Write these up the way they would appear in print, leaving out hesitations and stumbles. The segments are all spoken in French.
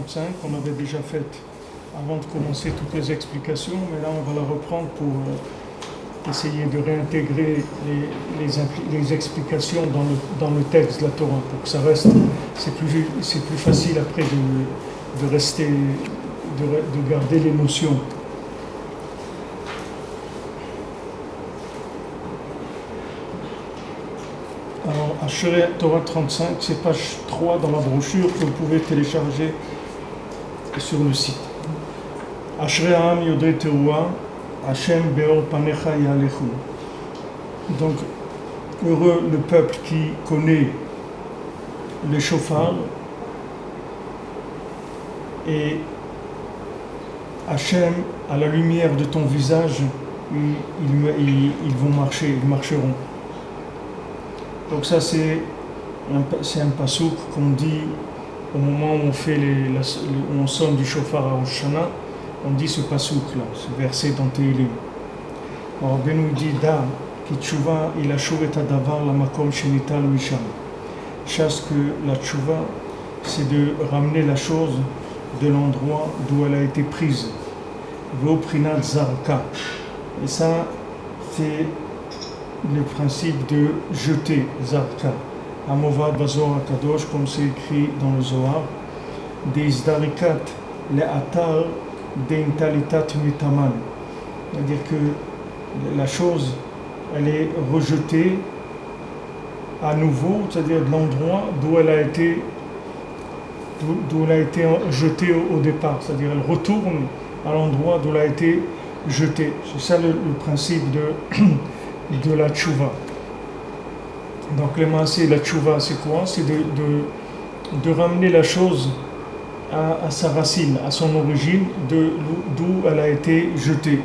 35 qu'on avait déjà faite avant de commencer toutes les explications, mais là on va la reprendre pour essayer de réintégrer les explications dans le texte de la Torah, pour que ça reste, c'est plus facile après de rester, de garder les notions. Alors, Ashereh Torah 35, c'est page 3 dans la brochure que vous pouvez télécharger sur le site. Ashereh Ha'am Yodei Teruah, Hashem Beor Panecha Yalechu. Donc, heureux le peuple qui connaît le shofar et Hashem, à la lumière de ton visage, ils vont marcher, ils marcheront. Donc ça c'est un pasouk qu'on dit au moment où on sonne du shofar à Rosh Hashanah, on dit ce pasouk là, ce verset dans Tehillim. Alors Ben nous dit Da ki tshuva il ashuv et hadavar lamakom shenital misham. Chasse que la tshuva c'est de ramener la chose de l'endroit d'où elle a été prise. Vo prinat zarka. Et ça c'est le principe de jeter, zarka. Amovad Bazohar Kadosh, comme c'est écrit dans le Zohar, des darikat le atar d'intalitat mitaman. C'est-à-dire que la chose, elle est rejetée à nouveau, c'est-à-dire de l'endroit d'où elle a été jetée au départ. C'est-à-dire elle retourne à l'endroit d'où elle a été jetée. C'est ça le principe de la tchouva. Donc les maasé, la tchouva, c'est quoi? C'est de ramener la chose à sa racine, à son origine, d'où elle a été jetée.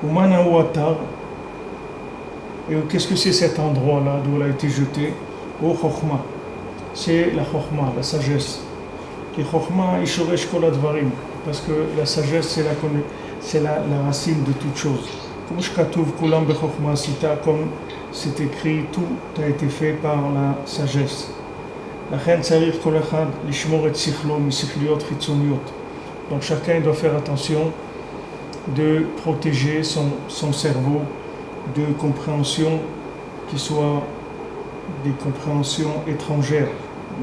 Umana ou atar. Et qu'est-ce que c'est cet endroit-là d'où elle a été jetée? Au chokhma. C'est la chokhma, la sagesse. Qui chokhma ishoresh kol advarim. Parce que la sagesse, c'est la racine de toute chose. Comme c'est écrit, tout a été fait par la sagesse. Donc chacun doit faire attention de protéger son cerveau de compréhensions qui soient des compréhensions étrangères,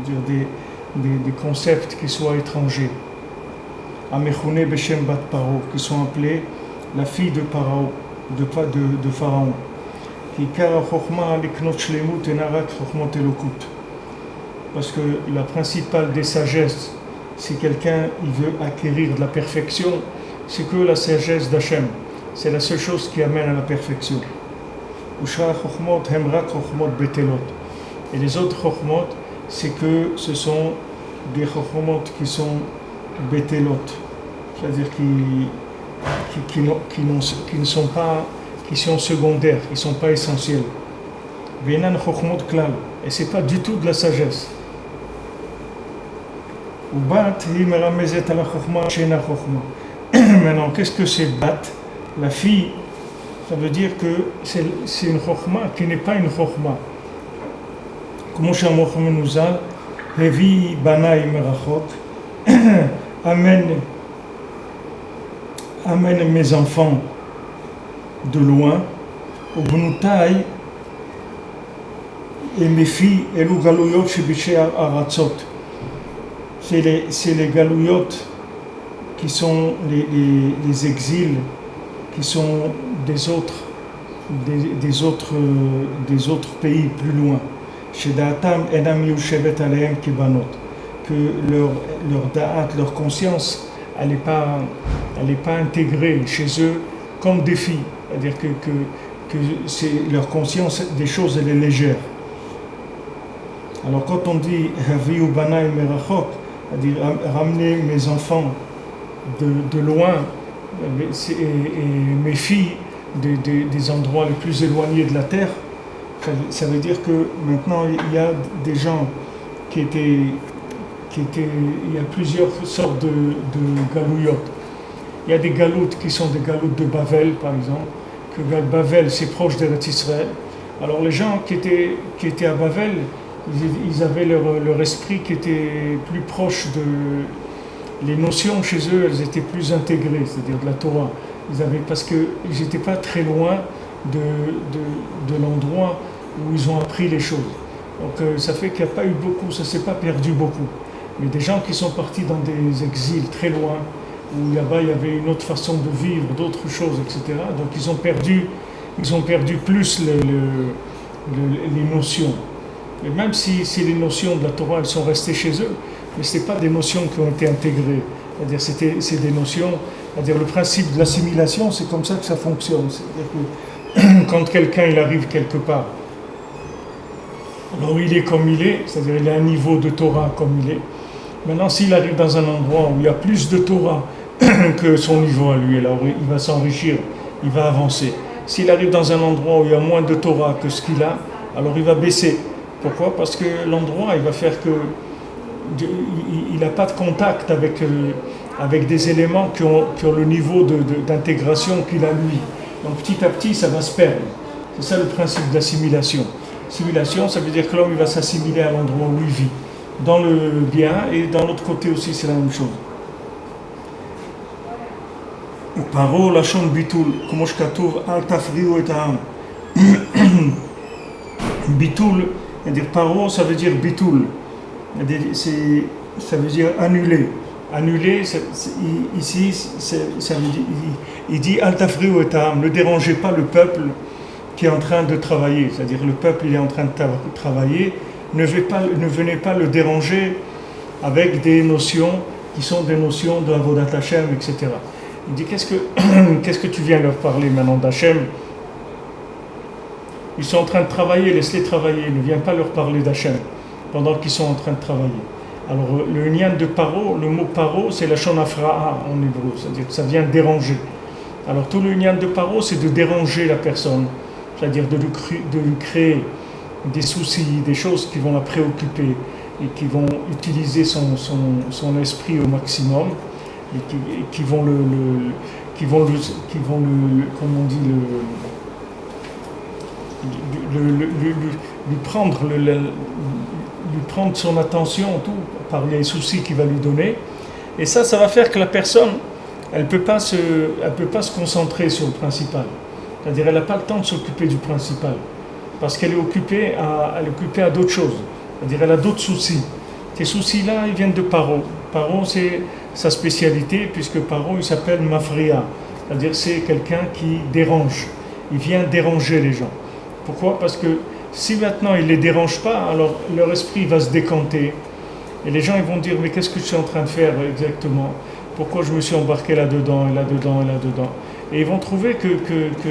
des concepts qui soient étrangers. Amechune Beshem Bat Paro, qui sont appelés la fille de Paro, de Pharaon. Parce que la principale des sagesses, si quelqu'un il veut acquérir de la perfection, c'est que la sagesse d'Hachem. C'est la seule chose qui amène à la perfection. Et les autres chokhmot, c'est que ce sont des chokhmot qui sont betelot, c'est-à-dire qui ne sont pas, qui sont secondaires, qui ne sont pas essentiels. Venan chokhmot klal, et c'est pas du tout de la sagesse. Ou bat hi meramezet ala chokhma shena chokhma. Maintenant, qu'est-ce que c'est bat? La fille, ça veut dire que c'est une chokhma qui n'est pas une chokhma. Comme Shamoch Menuzal, Hevi Banai Merachok, amène mes enfants de loin, au Bunutai, et mes filles, Elou Galouyot Shibiché Aratzot. C'est les Galouyot qui sont les exils, qui sont des autres pays plus loin. Chez Da'atam Enam Yushevet Alehem Kibanot. Que leur da'at, leur conscience, elle n'est pas intégrée chez eux comme des filles. C'est-à-dire que c'est leur conscience des choses, elle est légère. Alors quand on dit Haviyu Banai Merachok, c'est-à-dire ramener mes enfants de loin, et mes filles des endroits les plus éloignés de la terre, ça veut dire que maintenant il y a des gens qui étaient, il y a plusieurs sortes de galouyot. Il y a des galoutes qui sont des galoutes de Bavel, par exemple, que Bavel c'est proche d'Eretz Israël. Alors les gens qui étaient à Bavel, ils avaient leur esprit qui était plus proche de... Les notions chez eux, elles étaient plus intégrées, c'est-à-dire de la Torah. Parce qu'ils n'étaient pas très loin de l'endroit où ils ont appris les choses. Donc ça fait qu'il n'y a pas eu beaucoup, ça ne s'est pas perdu beaucoup. Mais des gens qui sont partis dans des exils très loin, où là-bas il y avait une autre façon de vivre, d'autres choses, etc. Donc ils ont perdu plus les notions. Et même si les notions de la Torah elles sont restées chez eux, mais ce n'est pas des notions qui ont été intégrées. C'est-à-dire c'est des notions, c'est-à-dire le principe de l'assimilation, c'est comme ça que ça fonctionne. C'est-à-dire que quand quelqu'un il arrive quelque part, alors il est comme il est, c'est-à-dire il a un niveau de Torah comme il est. Maintenant, s'il arrive dans un endroit où il y a plus de Torah que son niveau à lui, alors il va s'enrichir, il va avancer. S'il arrive dans un endroit où il y a moins de Torah que ce qu'il a, alors il va baisser. Pourquoi? Parce que l'endroit, il va faire que il n'a pas de contact avec des éléments qui ont le niveau d'intégration qu'il a lui. Donc petit à petit, ça va se perdre. C'est ça le principe de l'assimilation. Assimilation, ça veut dire que l'homme il va s'assimiler à l'endroit où il vit. Dans le bien et dans l'autre côté aussi, c'est la même chose. Paro lachon bitul, כמו שכתוב, אל תפריעו את העם. Bitul, c'est-à-dire paro, ça veut dire bitul. Ça veut dire annuler. Annuler, ici, ça veut dire, il dit al tafriu et ta'am, ne dérangez pas le peuple qui est en train de travailler. C'est-à-dire le peuple il est en train de travailler, ne venez pas le déranger avec des notions qui sont des notions de Avodat Hashem, etc. Il dit qu'est-ce que tu viens leur parler maintenant d'Hachem? Ils sont en train de travailler, laisse-les travailler, ne viens pas leur parler d'Hachem pendant qu'ils sont en train de travailler. Alors le nyan de paro, le mot paro, c'est la shon afra'a en hébreu, c'est-à-dire que ça vient déranger. Alors tout le nyan de paro, c'est de déranger la personne, c'est-à-dire de lui créer des soucis, des choses qui vont la préoccuper et qui vont utiliser son esprit au maximum et qui vont comment on dit, lui prendre son attention tout par les soucis qu'il va lui donner, et ça va faire que la personne elle peut pas se concentrer sur le principal, c'est-à-dire elle n'a pas le temps de s'occuper du principal parce qu'elle est occupée à d'autres choses, c'est-à-dire elle a d'autres soucis. Ces soucis-là ils viennent de Paro. Paro c'est sa spécialité, puisque Paro il s'appelle Mafria, c'est-à-dire c'est quelqu'un qui dérange, il vient déranger les gens. Pourquoi? Parce que si maintenant il ne les dérange pas, alors leur esprit va se décanter. Et les gens ils vont dire, mais qu'est-ce que je suis en train de faire exactement? Pourquoi je me suis embarqué là-dedans, et là-dedans, et là-dedans? Et ils vont trouver que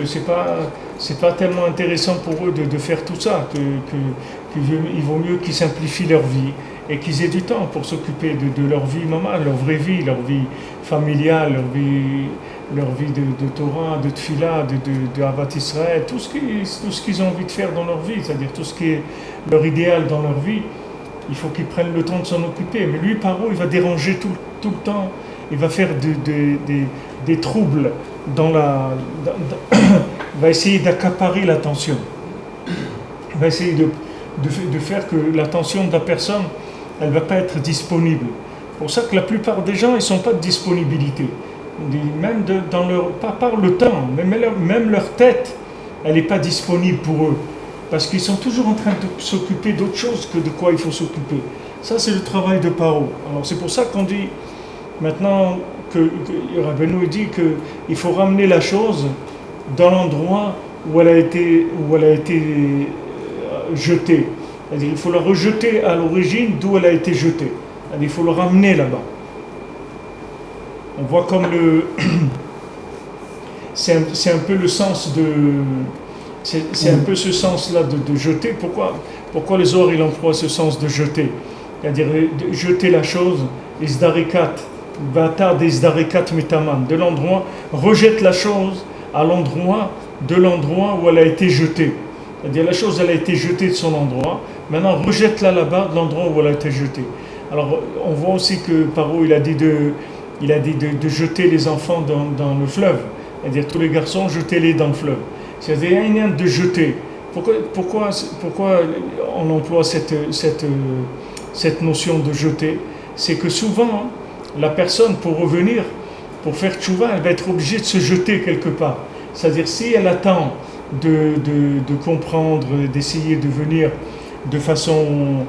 c'est pas tellement intéressant pour eux de faire tout ça, qu'il vaut mieux qu'ils simplifient leur vie et qu'ils aient du temps pour s'occuper de leur vie maman, leur vraie vie, leur vie familiale, leur vie de Torah, de Tfila, de Avat Israël, tout ce qu'ils ont envie de faire dans leur vie, c'est-à-dire tout ce qui est leur idéal dans leur vie, il faut qu'ils prennent le temps de s'en occuper. Mais lui, Paro, il va déranger tout le temps, il va faire des troubles il va essayer d'accaparer l'attention, il va essayer de faire que l'attention de la personne, elle ne va pas être disponible. C'est pour ça que la plupart des gens, ils ne sont pas de disponibilité. Même pas par le temps, même leur tête, elle n'est pas disponible pour eux. Parce qu'ils sont toujours en train de s'occuper d'autre chose que de quoi il faut s'occuper. Ça, c'est le travail de Paro. Alors c'est pour ça qu'on dit maintenant que Rabbeinu dit qu'il faut ramener la chose dans l'endroit où elle a été jetée. C'est-à-dire il faut la rejeter à l'origine d'où elle a été jetée. C'est-à-dire il faut le ramener là-bas. On voit comme c'est un peu le sens de... C'est un peu ce sens-là de jeter. Pourquoi les Zohar il emploie ce sens de jeter? C'est-à-dire de jeter la chose, isdarikat, bata d'isdarikat mitaman, de l'endroit, rejette la chose à l'endroit où elle a été jetée. C'est-à-dire la chose elle a été jetée de son endroit, maintenant rejette-la là-bas de l'endroit où elle a été jetée. Alors on voit aussi que Paro il a dit de jeter les enfants dans le fleuve, c'est-à-dire tous les garçons jetez-les dans le fleuve. C'est-à-dire il y a un lien de jeter. pourquoi on emploie cette notion de jeter? C'est que souvent, la personne, pour revenir, pour faire tchouva, elle va être obligée de se jeter quelque part. C'est-à-dire, si elle attend de comprendre, d'essayer de venir de façon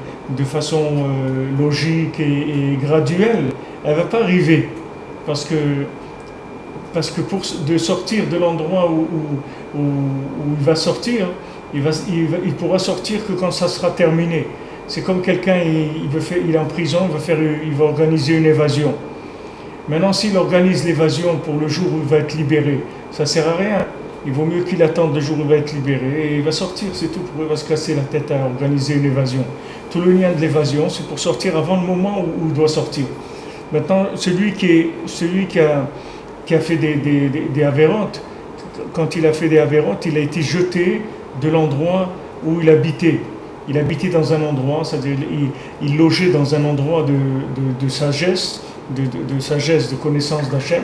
logique et graduelle, elle ne va pas arriver. Parce que de sortir de l'endroit où il va sortir, il pourra sortir que quand ça sera terminé. C'est comme quelqu'un, il est en prison, il va organiser une évasion. Maintenant, s'il organise l'évasion pour le jour où il va être libéré, ça ne sert à rien. Il vaut mieux qu'il attende le jour où il va être libéré et il va sortir, c'est tout. Pourquoi il va se casser la tête à organiser une évasion? Tout le lien de l'évasion, c'est pour sortir avant le moment où il doit sortir. Maintenant, celui qui a fait des avérantes, quand il a fait des avérantes, il a été jeté de l'endroit où il habitait. Il habitait dans un endroit, c'est-à-dire il logeait dans un endroit de sagesse, de connaissance d'Hachem.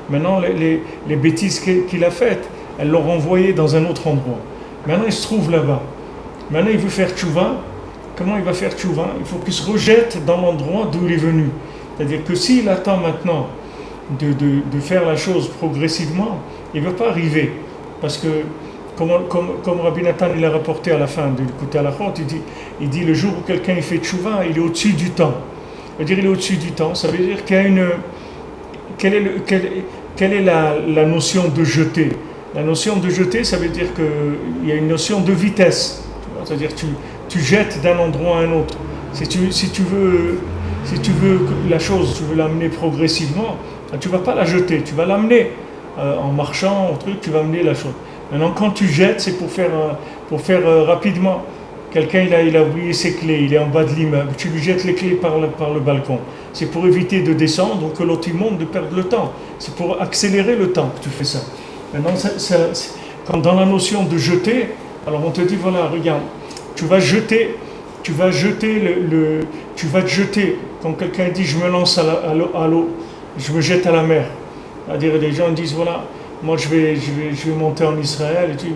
Maintenant, les bêtises qu'il a faites, elles l'ont renvoyé dans un autre endroit. Maintenant, il se trouve là-bas. Maintenant, il veut faire tchouva. Comment il va faire tchouva? Il faut qu'il se rejette dans l'endroit d'où il est venu. C'est-à-dire que s'il attend maintenant de faire la chose progressivement, il ne va pas arriver. Parce que, comme Rabbi Nathan il a rapporté à la fin de l'écoute à la chante, il dit le jour où quelqu'un il fait tchouva, il est au-dessus du temps. Ça veut dire il est au-dessus du temps, ça veut dire qu'il y a quelle est la notion de jeter? La notion de jeter, ça veut dire qu'il y a une notion de vitesse. C'est-à-dire que tu jettes d'un endroit à un autre. Si tu veux la chose, tu veux l'amener progressivement, tu ne vas pas la jeter, tu vas l'amener en marchant, tu vas amener la chose. Maintenant, quand tu jettes, c'est pour faire rapidement. Quelqu'un, il a oublié ses clés, il est en bas de l'immeuble, tu lui jettes les clés par le balcon. C'est pour éviter de descendre ou que l'autre monte, de perdre le temps. C'est pour accélérer le temps que tu fais ça. Maintenant, quand dans la notion de jeter, alors on te dit, voilà, regarde, tu vas te jeter, quand quelqu'un dit, je me lance à l'eau, je me jette à la mer. C'est-à-dire, les gens disent, voilà, moi je vais monter en Israël, et tout.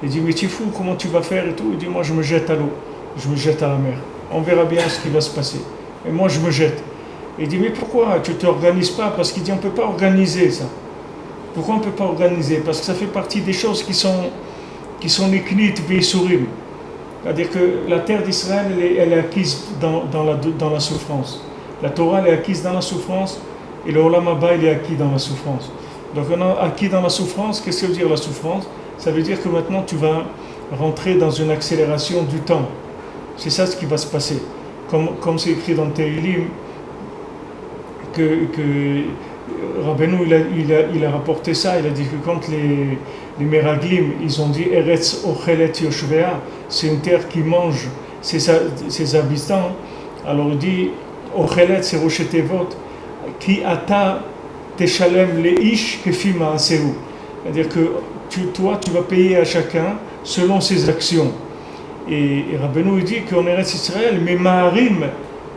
Il dit, mais tu es fou, comment tu vas faire et tout? Il dit, moi je me jette à l'eau, je me jette à la mer. On verra bien ce qui va se passer. Et moi je me jette. Il dit, mais pourquoi tu ne t'organises pas? Parce qu'il dit, on ne peut pas organiser ça. Pourquoi on ne peut pas organiser? Parce que ça fait partie des choses qui sont niknit veisurim. C'est-à-dire que la terre d'Israël, elle est acquise dans la souffrance. La Torah, elle est acquise dans la souffrance, et le Olam Haba, il est acquis dans la souffrance. Donc on a acquis dans la souffrance. Qu'est-ce que veut dire la souffrance? Ça veut dire que maintenant tu vas rentrer dans une accélération du temps. C'est ça ce qui va se passer. Comme c'est écrit dans Tehillim, que Rabbeinu il a rapporté ça, il a dit que quand les Meraglim, ils ont dit Eretz Ochelet Yoshvea, c'est une terre qui mange ses habitants, alors il dit Ochelet c'est Rochetevot, Ki ata teshalem leish kefi ma'aseu. C'est-à-dire que toi, tu vas payer à chacun selon ses actions. Et Rabbeinu dit qu'en Eretz Israël, mais Maharim,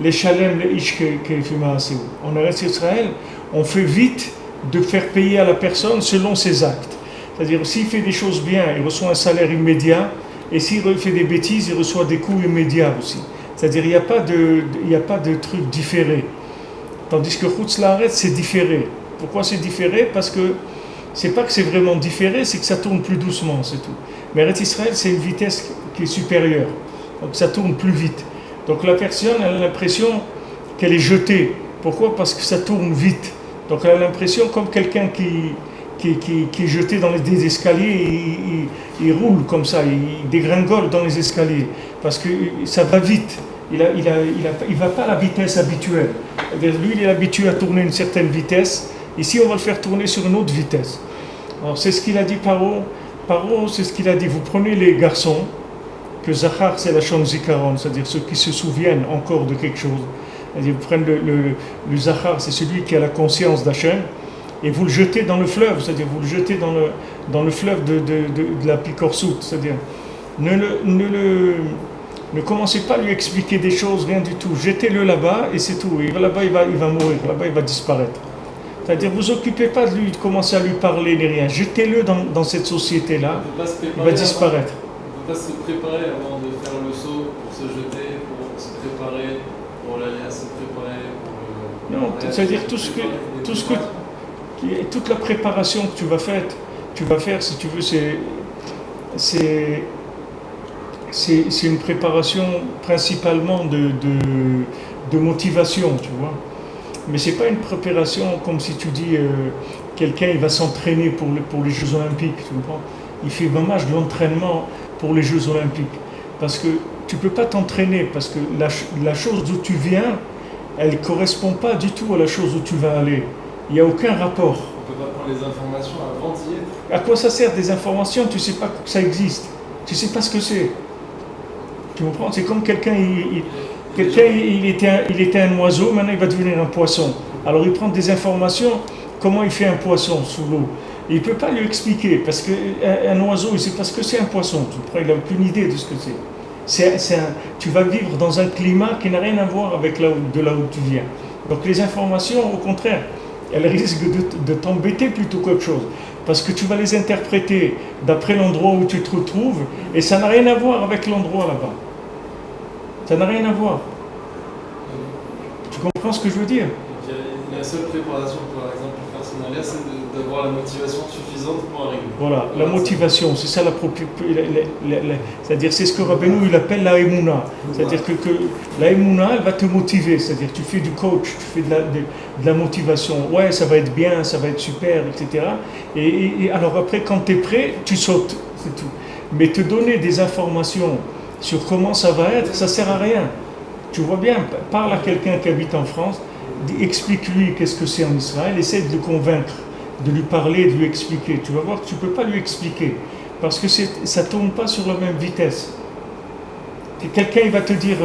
les Shalem, les Ish kefi ma'aseu. En Eretz Israël, on fait vite de faire payer à la personne selon ses actes. C'est-à-dire, s'il fait des choses bien, il reçoit un salaire immédiat, et s'il fait des bêtises, il reçoit des coups immédiats aussi. C'est-à-dire, il n'y a pas de truc différé. Tandis que Chutz La'aretz, c'est différé. Pourquoi c'est différé? Parce que c'est pas que c'est vraiment différé, c'est que ça tourne plus doucement, c'est tout. Mais Eretz Israël, c'est une vitesse qui est supérieure. Donc ça tourne plus vite. Donc la personne, elle a l'impression qu'elle est jetée. Pourquoi? Parce que ça tourne vite. Donc elle a l'impression comme quelqu'un qui est jeté dans des escaliers, il roule comme ça, il dégringole dans les escaliers. Parce que ça va vite. Il va pas à la vitesse habituelle. Lui, il est habitué à tourner une certaine vitesse. Ici, on va le faire tourner sur une autre vitesse. Alors, c'est ce qu'il a dit Paro. Paro, c'est ce qu'il a dit. Vous prenez les garçons, que Zachar, c'est la Shon Zikaron, c'est-à-dire ceux qui se souviennent encore de quelque chose. C'est-à-dire, vous prenez le Zachar, c'est celui qui a la conscience d'Hachem, et vous le jetez dans le fleuve, c'est-à-dire vous le jetez dans le fleuve de la Pikorsout. C'est-à-dire, ne commencez pas à lui expliquer des choses, rien du tout. Jetez-le là-bas, et c'est tout. Et là-bas, il va mourir, là-bas, il va disparaître. C'est-à-dire, vous occupez pas de commencer à lui parler ni rien. Jetez-le dans cette société-là, il va disparaître. On ne peut peut pas se préparer avant de faire le saut pour se jeter, pour se préparer, pour l'alliance, se préparer pour Non, c'est-à-dire toute la préparation que tu vas faire si tu veux, c'est une préparation principalement de motivation, tu vois. Mais c'est pas une préparation comme si tu dis quelqu'un il va s'entraîner pour les Jeux Olympiques, tu comprends? Il fait vraiment de l'entraînement pour les Jeux Olympiques. Parce que tu peux pas t'entraîner, parce que la chose d'où tu viens, elle ne correspond pas du tout à la chose où tu vas aller. Il n'y a aucun rapport. On peut pas prendre les informations avant d'y être. À quoi ça sert des informations? Tu ne sais pas que ça existe. Tu ne sais pas ce que c'est. Tu comprends? C'est comme quelqu'un, il était un oiseau, maintenant il va devenir un poisson. Alors il prend des informations, comment il fait un poisson sous l'eau. Et il ne peut pas lui expliquer, parce qu'un oiseau, il ne sait pas ce que c'est un poisson. Il n'a aucune idée de ce que c'est. Tu vas vivre dans un climat qui n'a rien à voir avec là où tu viens. Donc les informations, au contraire, elles risquent de t'embêter plutôt qu'autre chose. Parce que tu vas les interpréter d'après l'endroit où tu te retrouves, et ça n'a rien à voir avec l'endroit là-bas. Ça n'a rien à voir. Tu comprends ce que je veux dire? La seule préparation, par exemple, pour faire son alliance, c'est d'avoir la motivation suffisante pour arriver. Voilà, la motivation, c'est ça c'est-à-dire c'est ce que Rabbeinu il appelle la Emouna. C'est-à-dire que la Emouna, elle va te motiver. C'est-à-dire tu fais du coach, tu fais de la motivation. Ouais, ça va être bien, ça va être super, etc. Et alors après, quand tu es prêt, tu sautes, c'est tout. Mais te donner des informations sur comment ça va être, ça sert à rien. Tu vois bien, parle à quelqu'un qui habite en France, explique-lui qu'est-ce que c'est en Israël, essaie de le convaincre, de lui parler, de lui expliquer. Tu vas voir que tu ne peux pas lui expliquer, parce que ça ne tourne pas sur la même vitesse. Quelqu'un il va te dire,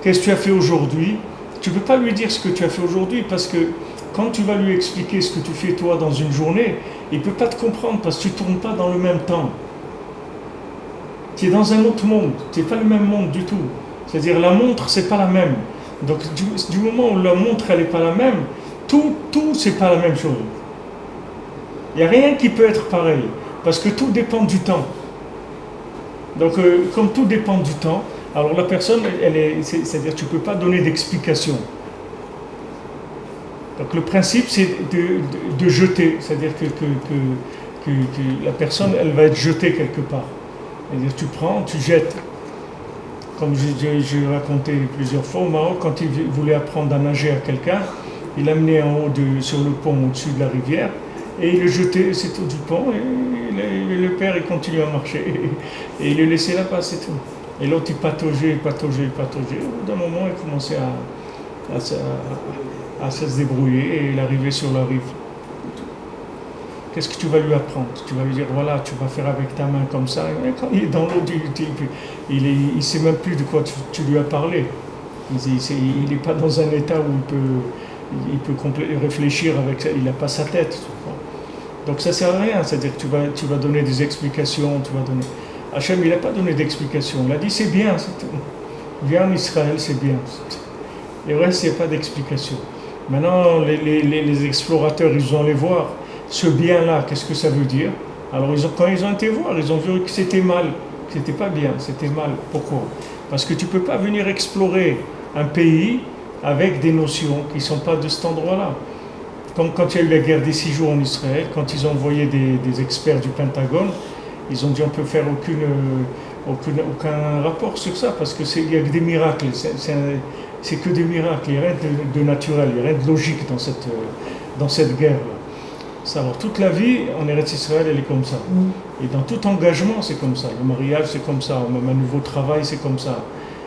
qu'est-ce que tu as fait aujourd'hui. Tu ne peux pas lui dire ce que tu as fait aujourd'hui, parce que quand tu vas lui expliquer ce que tu fais toi dans une journée, il ne peut pas te comprendre, parce que tu ne tournes pas dans le même temps. Tu es dans un autre monde, tu n'es pas le même monde du tout. C'est-à-dire la montre, c'est pas la même. Donc du moment où la montre, elle n'est pas la même, tout, c'est pas la même chose. Il n'y a rien qui peut être pareil, parce que tout dépend du temps. Donc comme tout dépend du temps, alors la personne, c'est-à-dire tu ne peux pas donner d'explication. Donc le principe, c'est de jeter, c'est-à-dire que la personne, elle va être jetée quelque part. C'est-à-dire tu prends, tu jettes. Comme j'ai raconté plusieurs fois, au Maroc, quand il voulait apprendre à nager à quelqu'un, il l'amenait en haut sur le pont au-dessus de la rivière et il le jetait, c'est tout du pont, et le père il continuait à marcher et il le laissait là-bas, c'est tout. Et l'autre il pataugeait. Au bout d'un moment, il commençait à se débrouiller et il arrivait sur la rive. Qu'est-ce que tu vas lui apprendre? Tu vas lui dire, voilà, tu vas faire avec ta main comme ça. Et quand il est dans l'eau, il ne sait même plus de quoi tu lui as parlé. Il n'est pas dans un état où il peut réfléchir avec ça. Il n'a pas sa tête. Donc ça ne sert à rien. C'est-à-dire que tu vas donner des explications. Hachem, il n'a pas donné d'explications. Il a dit, c'est bien, c'est tout. Viens en Israël, c'est bien. Et le reste, il n'y a pas d'explication. Maintenant, les explorateurs, ils vont aller voir. Ce bien-là, qu'est-ce que ça veut dire? Alors quand ils ont été voir, ils ont vu que c'était mal, que c'était pas bien, c'était mal. Pourquoi? Parce que tu ne peux pas venir explorer un pays avec des notions qui ne sont pas de cet endroit-là. Comme quand il y a eu la guerre des 6 jours en Israël, quand ils ont envoyé des experts du Pentagone, ils ont dit on ne peut faire aucun rapport sur ça, parce qu'il y a que des miracles, c'est que des miracles, il n'y a rien de naturel, il n'y a rien de logique dans cette guerre-là. Alors toute la vie en Eretz Israël, elle est comme ça. Et dans tout engagement, c'est comme ça. Le mariage, c'est comme ça. Même un nouveau travail, c'est comme ça.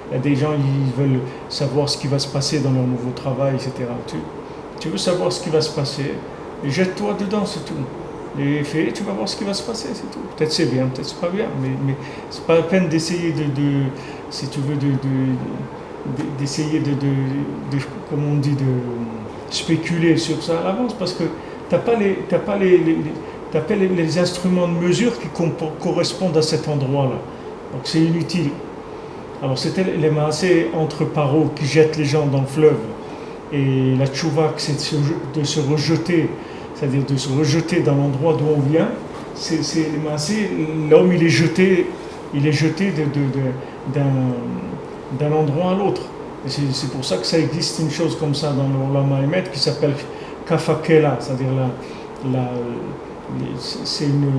Il y a des gens, ils veulent savoir ce qui va se passer dans leur nouveau travail, etc. Tu veux savoir ce qui va se passer, et jette-toi dedans, c'est tout. Et fais, tu vas voir ce qui va se passer, c'est tout. Peut-être c'est bien, peut-être c'est pas bien, mais c'est pas la peine d'essayer si tu veux, d'essayer comme on dit, de spéculer sur ça à l'avance, parce que t'as pas les instruments de mesure qui correspondent à cet endroit-là. Donc c'est inutile. Alors c'était les maasés entre paro qui jettent les gens dans le fleuve, et la tchouva, c'est de se rejeter, c'est-à-dire de se rejeter dans l'endroit d'où on vient, les massés, l'homme il est jeté d'un endroit à l'autre. Et c'est pour ça que ça existe une chose comme ça dans l'Olam Haemet qui s'appelle Kafakela, c'est-à-dire c'est une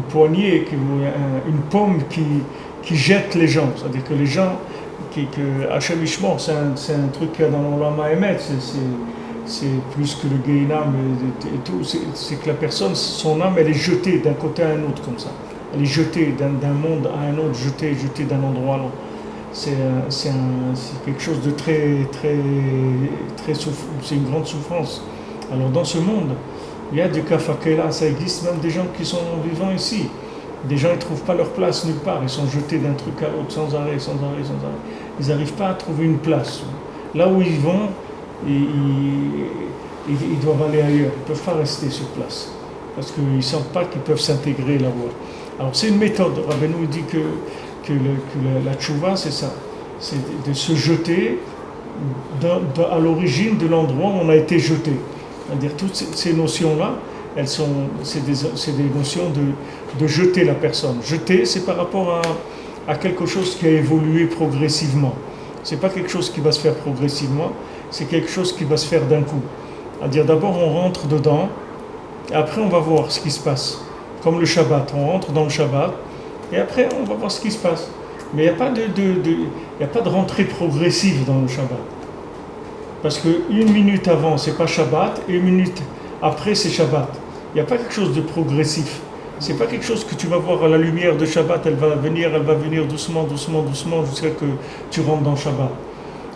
poignée, une paume qui jette les gens. C'est-à-dire que les gens, que Hachem Ishmor, c'est un truc qu'il y a dans l'Olam Haemet, c'est plus que le Gehinam et tout, c'est que la personne, son âme, elle est jetée d'un côté à un autre comme ça. Elle est jetée d'un monde à un autre, jetée d'un endroit à l'autre. C'est quelque chose de c'est une grande souffrance. Alors dans ce monde, il y a du kafakela, ça existe même des gens qui sont vivants ici. Des gens ils ne trouvent pas leur place nulle part, ils sont jetés d'un truc à l'autre sans arrêt. Ils n'arrivent pas à trouver une place. Là où ils vont, ils doivent aller ailleurs, ils ne peuvent pas rester sur place. Parce qu'ils ne sentent pas qu'ils peuvent s'intégrer là-bas. Alors c'est une méthode. Rabbeinu dit que la tchouva, c'est ça. C'est de se jeter à l'origine de l'endroit où on a été jeté. C'est-à-dire toutes ces notions-là, c'est des notions de jeter la personne. Jeter, c'est par rapport à quelque chose qui a évolué progressivement. C'est pas quelque chose qui va se faire progressivement, c'est quelque chose qui va se faire d'un coup. C'est-à-dire d'abord on rentre dedans, et après on va voir ce qui se passe. Comme le Shabbat, on rentre dans le Shabbat, et après on va voir ce qui se passe. Mais il n'y a pas de rentrée progressive dans le Shabbat. Parce qu'une minute avant, c'est pas Shabbat, et une minute après, c'est Shabbat. Il n'y a pas quelque chose de progressif. C'est pas quelque chose que tu vas voir à la lumière de Shabbat, elle va venir doucement, jusqu'à que tu rentres dans Shabbat.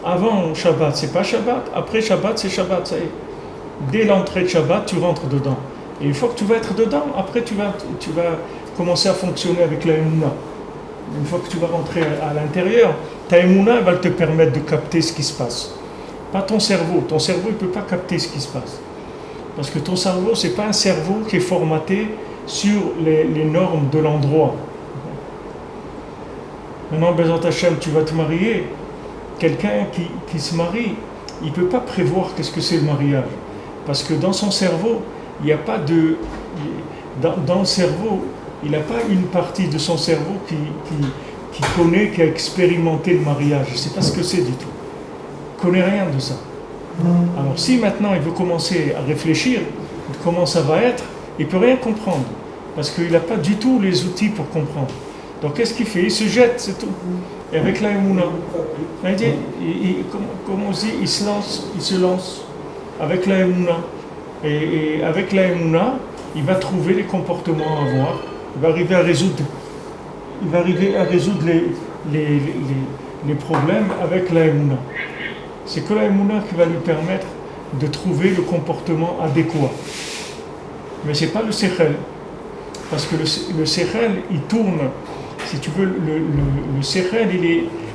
Avant Shabbat, c'est pas Shabbat, après Shabbat, c'est Shabbat, ça y est. Dès l'entrée de Shabbat, tu rentres dedans. Et une fois que tu vas être dedans, après tu vas commencer à fonctionner avec la Emouna. Une fois que tu vas rentrer à l'intérieur, ta Emouna elle va te permettre de capter ce qui se passe. Pas ton cerveau. Ton cerveau ne peut pas capter ce qui se passe. Parce que ton cerveau, ce n'est pas un cerveau qui est formaté sur les normes de l'endroit. Maintenant, Bezat Hashem, tu vas te marier. Quelqu'un qui se marie, il ne peut pas prévoir qu'est-ce que c'est le mariage. Parce que dans son cerveau, il n'y a pas de... Dans le cerveau, il n'a pas une partie de son cerveau qui connaît, qui a expérimenté le mariage. Il ne sait pas ce que c'est du tout. Il ne connaît rien de ça. Alors si maintenant il veut commencer à réfléchir comment ça va être, il ne peut rien comprendre. Parce qu'il n'a pas du tout les outils pour comprendre. Donc qu'est-ce qu'il fait? Il se jette, c'est tout. Et avec la Emouna, comme on dit, il se lance avec la Emouna. Et avec la Emouna, il va trouver les comportements à avoir. Il va arriver à résoudre les problèmes avec la Emouna. C'est que la Emouna qui va lui permettre de trouver le comportement adéquat. Mais ce n'est pas le Sechel. Parce que le Sechel, il tourne. Si tu veux, le Sechel,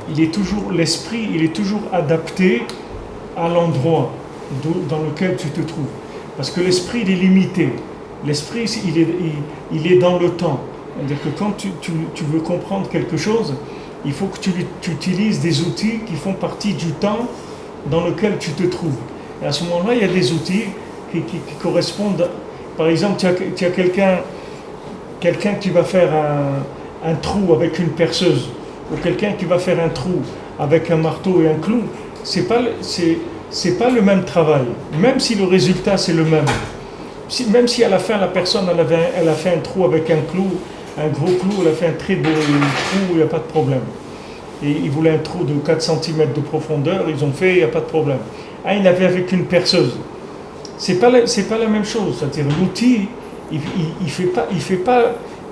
il est toujours, l'esprit, il est toujours adapté à l'endroit dans lequel tu te trouves. Parce que l'esprit, il est limité. L'esprit, il est dans le temps. C'est-à-dire que quand tu veux comprendre quelque chose, il faut que tu utilises des outils qui font partie du temps dans lequel tu te trouves. Et à ce moment-là, il y a des outils qui correspondent. Par exemple, tu as quelqu'un qui va faire un trou avec une perceuse, ou quelqu'un qui va faire un trou avec un marteau et un clou. C'est pas le même travail, même si le résultat c'est le même. Même si à la fin la personne elle a fait un trou avec un clou, un gros clou, elle a fait un très beau trou, il n'y a pas de problème. Et ils voulaient un trou de 4 cm de profondeur, ils ont fait, il n'y a pas de problème. Il l'avait avec une perceuse. C'est pas la même chose, c'est-à-dire l'outil, il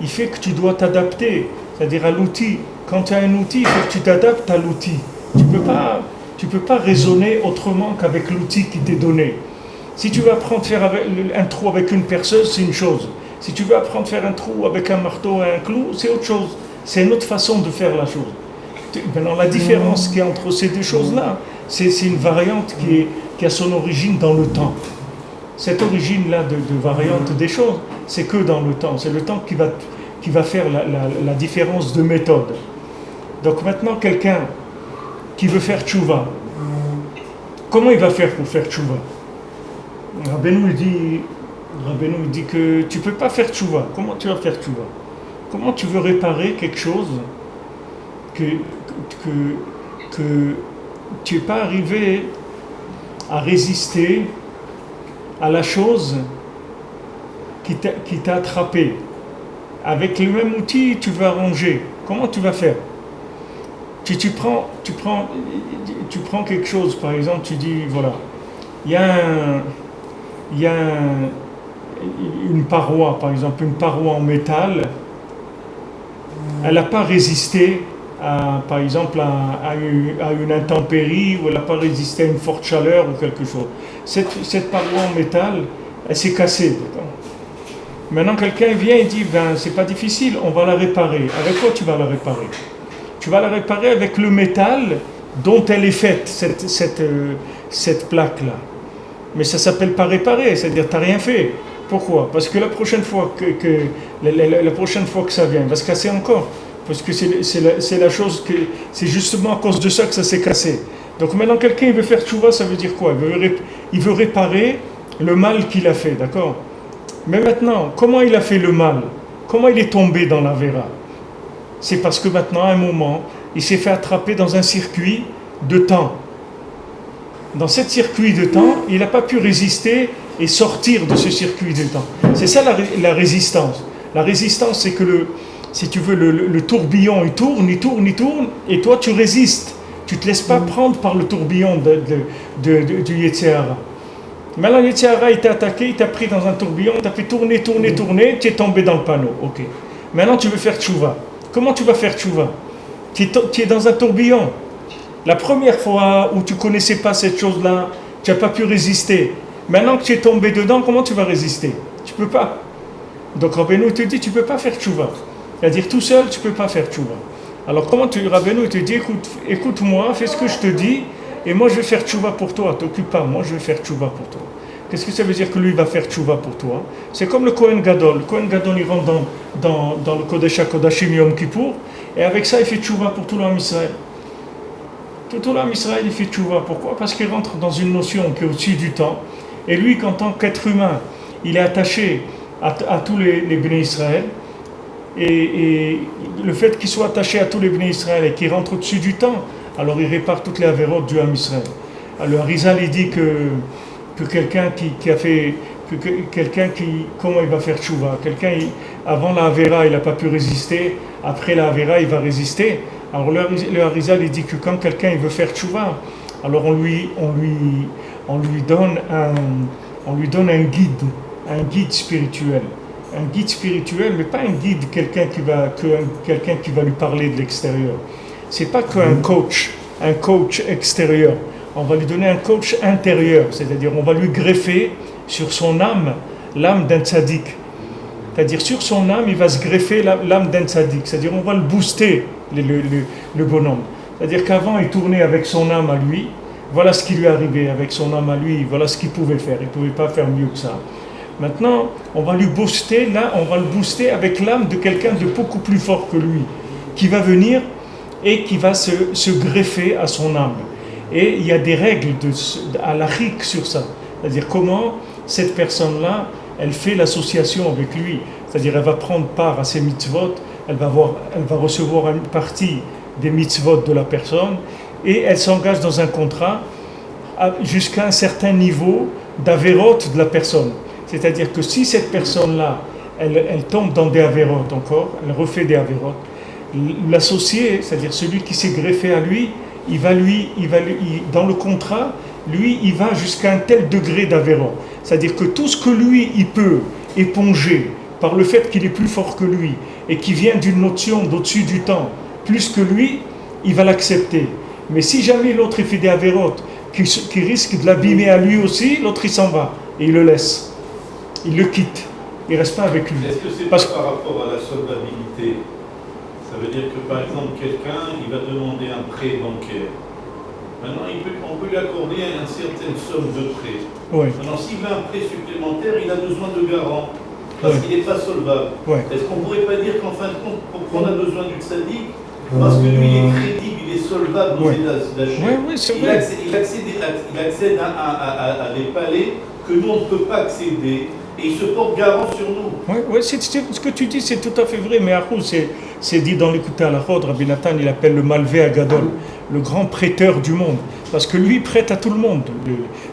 fait que tu dois t'adapter, c'est-à-dire à l'outil. Quand tu as un outil, il faut que tu t'adaptes à l'outil. Tu peux pas raisonner autrement qu'avec l'outil qui t'est donné. Si tu veux apprendre à faire un trou avec une perceuse, c'est une chose. Si tu veux apprendre à faire un trou avec un marteau et un clou, c'est autre chose. C'est une autre façon de faire la chose. Maintenant, la différence qu'il y a entre ces deux choses-là, c'est une variante qui a son origine dans le temps. Cette origine-là de variante des choses, c'est que dans le temps. C'est le temps qui va faire la différence de méthode. Donc maintenant, quelqu'un qui veut faire tchouva, comment il va faire pour faire tchouva? Rabbeinu dit, Rabbeinu il dit que tu ne peux pas faire tchouva. Comment tu vas faire tchouva? Comment tu veux réparer quelque chose que, que tu n'es pas arrivé à résister à la chose qui t'a attrapé? Avec le même outil, tu veux arranger. Comment tu vas faire? Tu prends quelque chose, par exemple, tu dis, voilà, il y a, il y a une paroi, par exemple, une paroi en métal, elle n'a pas résisté, par exemple, à une intempérie, ou elle n'a pas résisté à une forte chaleur ou quelque chose. Cette paroi en métal, elle s'est cassée. Maintenant, quelqu'un vient et dit, ben, c'est pas difficile, on va la réparer. Avec quoi tu vas la réparer? Tu vas la réparer avec le métal dont elle est faite, cette plaque-là. Mais ça ne s'appelle pas réparer, c'est-à-dire que tu n'as rien fait. Pourquoi? Parce que la prochaine fois que ça vient, il va se casser encore. Parce que c'est la chose que c'est justement à cause de ça que ça s'est cassé. Donc maintenant, quelqu'un il veut faire tchouva, ça veut dire quoi? Il veut réparer le mal qu'il a fait, d'accord? Mais maintenant, comment il a fait le mal? Comment il est tombé dans la vera? C'est parce que maintenant, à un moment, il s'est fait attraper dans un circuit de temps. Dans ce circuit de temps, il n'a pas pu résister et sortir de ce circuit de temps. C'est ça la résistance. La résistance, c'est que si tu veux, le tourbillon, il tourne, et toi tu résistes. Tu ne te laisses pas prendre par le tourbillon du Yetzirah. Maintenant, le Yetzirah, il t'a attaqué, il t'a pris dans un tourbillon, il t'a fait tourner, tu es tombé dans le panneau. Ok. Maintenant, tu veux faire tchouva. Comment tu vas faire tchouva? Tu es dans un tourbillon. La première fois où tu ne connaissais pas cette chose-là, tu n'as pas pu résister. Maintenant que tu es tombé dedans, comment tu vas résister? Tu ne peux pas. Donc Rabbeinu te dit, tu ne peux pas faire tchouva. C'est-à-dire tout seul, tu ne peux pas faire tchouva. Alors Rabbeinu te dit, écoute-moi, fais ce que je te dis, et moi je vais faire tchouva pour toi. T'occupe pas, moi je vais faire tchouva pour toi. Qu'est-ce que ça veut dire que lui va faire tchouva pour toi? C'est comme le Kohen Gadol. Le Kohen Gadol, il rentre dans le Kodesh HaKodashim Yom Kippour, et avec ça, il fait tchouva pour tout l'homme Israël. Tout l'homme Israël, il fait tchouva. Pourquoi? Parce qu'il rentre dans une notion qui est au-dessus du temps. Et lui, qu'en tant qu'être humain, il est attaché à tous les Bnei Israël. Et le fait qu'il soit attaché à tous les Bnei Israël et qu'il rentre au-dessus du temps, alors il répare toutes les avérotes du Ham Israël. Alors Arizal, il dit que quelqu'un qui a fait... comment il va faire tchouva? Avant la Avera, il n'a pas pu résister. Après la Avera, il va résister. Alors le Arizal, il dit que quand quelqu'un il veut faire tchouva, alors on lui donne un guide spirituel. Un guide spirituel, mais pas un guide, quelqu'un qui va lui parler de l'extérieur. C'est pas qu'un coach extérieur. On va lui donner un coach intérieur, c'est-à-dire on va lui greffer sur son âme l'âme d'un tzaddik. C'est-à-dire sur son âme, il va se greffer l'âme d'un tzaddik. C'est-à-dire on va le booster, le bonhomme. C'est-à-dire qu'avant, il tournait avec son âme à lui. Voilà ce qui lui est arrivé avec son âme à lui. Voilà ce qu'il pouvait faire. Il ne pouvait pas faire mieux que ça. Maintenant, on va le booster avec l'âme de quelqu'un de beaucoup plus fort que lui, qui va venir et qui va se greffer à son âme. Et il y a des règles halachiques sur ça. C'est-à-dire comment cette personne-là, elle fait l'association avec lui. C'est-à-dire elle va prendre part à ses mitzvot, elle va recevoir une partie des mitzvot de la personne et elle s'engage dans un contrat jusqu'à un certain niveau d'avérote de la personne. C'est-à-dire que si cette personne-là, elle tombe dans des avérotes encore, elle refait des avérotes, l'associé, c'est-à-dire celui qui s'est greffé à lui, dans le contrat, lui, il va jusqu'à un tel degré d'avérote. C'est-à-dire que tout ce que lui, il peut éponger par le fait qu'il est plus fort que lui et qui vient d'une notion d'au-dessus du temps, plus que lui, il va l'accepter. Mais si jamais l'autre il fait des avérotes qui risquent de l'abîmer à lui aussi, l'autre il s'en va et il le laisse. Il le quitte. Il ne reste pas avec lui. Est-ce que c'est par rapport à la solvabilité? Ça veut dire que par exemple quelqu'un il va demander un prêt bancaire. Maintenant on peut lui accorder une certaine somme de prêt. Oui. Maintenant s'il veut un prêt supplémentaire, il a besoin de garant. Parce qu'il n'est pas solvable. Ouais. Est-ce qu'on ne pourrait pas dire qu'en fin de compte, pourquoi on a besoin du tzaddik? Parce que lui il est crédible, il est solvable aux États-Unis. Oui, c'est vrai. Il accède à des palais que nous on ne peut pas accéder. et il se porte garant sur nous. Oui, ce que tu dis, c'est tout à fait vrai, mais Arou, c'est dit dans l'écouté à la Chod, Rabbi Nathan, il appelle le Malvé Agadol, le grand prêteur du monde, parce que lui prête à tout le monde.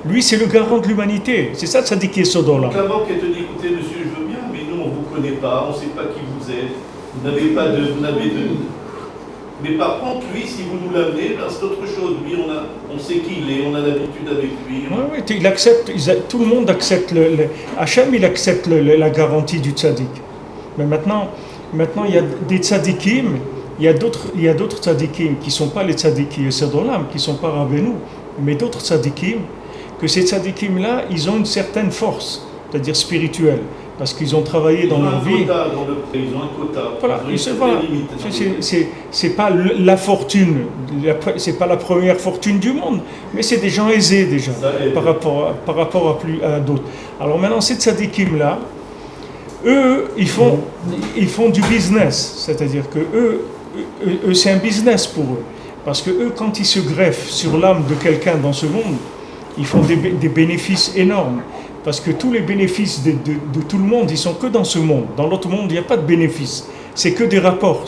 Lui, c'est le garant de l'humanité. C'est ça, ça dit qui est Sodor là. Donc la banque, elle te dit, écoutez, monsieur, je veux bien, mais nous, on ne vous connaît pas, on ne sait pas qui vous êtes, vous n'avez pas de... Mais par contre, lui, si vous nous l'amenez, ben, c'est autre chose. Lui, on sait qui il est, on a l'habitude avec lui. Oui, il accepte, tout le monde accepte, Hachem, il accepte la garantie du tzaddik. Mais maintenant, il y a des tzaddikim, il y a d'autres tzaddikim qui ne sont pas les tzaddikim Sedolam, qui ne sont pas Rabbeinu, mais d'autres tzaddikim, que ces tzaddikim-là, ils ont une certaine force, c'est-à-dire spirituelle, parce qu'ils ont travaillé dans leur vie. Ils ont un quota. Voilà, c'est pas la fortune, c'est pas la première fortune du monde, mais c'est des gens aisés déjà, par rapport à d'autres. Alors maintenant, ces tzaddikim-là, eux, ils font du business, c'est-à-dire que eux, c'est un business pour eux. Parce que eux, quand ils se greffent sur l'âme de quelqu'un dans ce monde, ils font des bénéfices énormes. Parce que tous les bénéfices de tout le monde, ils sont que dans ce monde. Dans l'autre monde, il n'y a pas de bénéfices. C'est que des rapports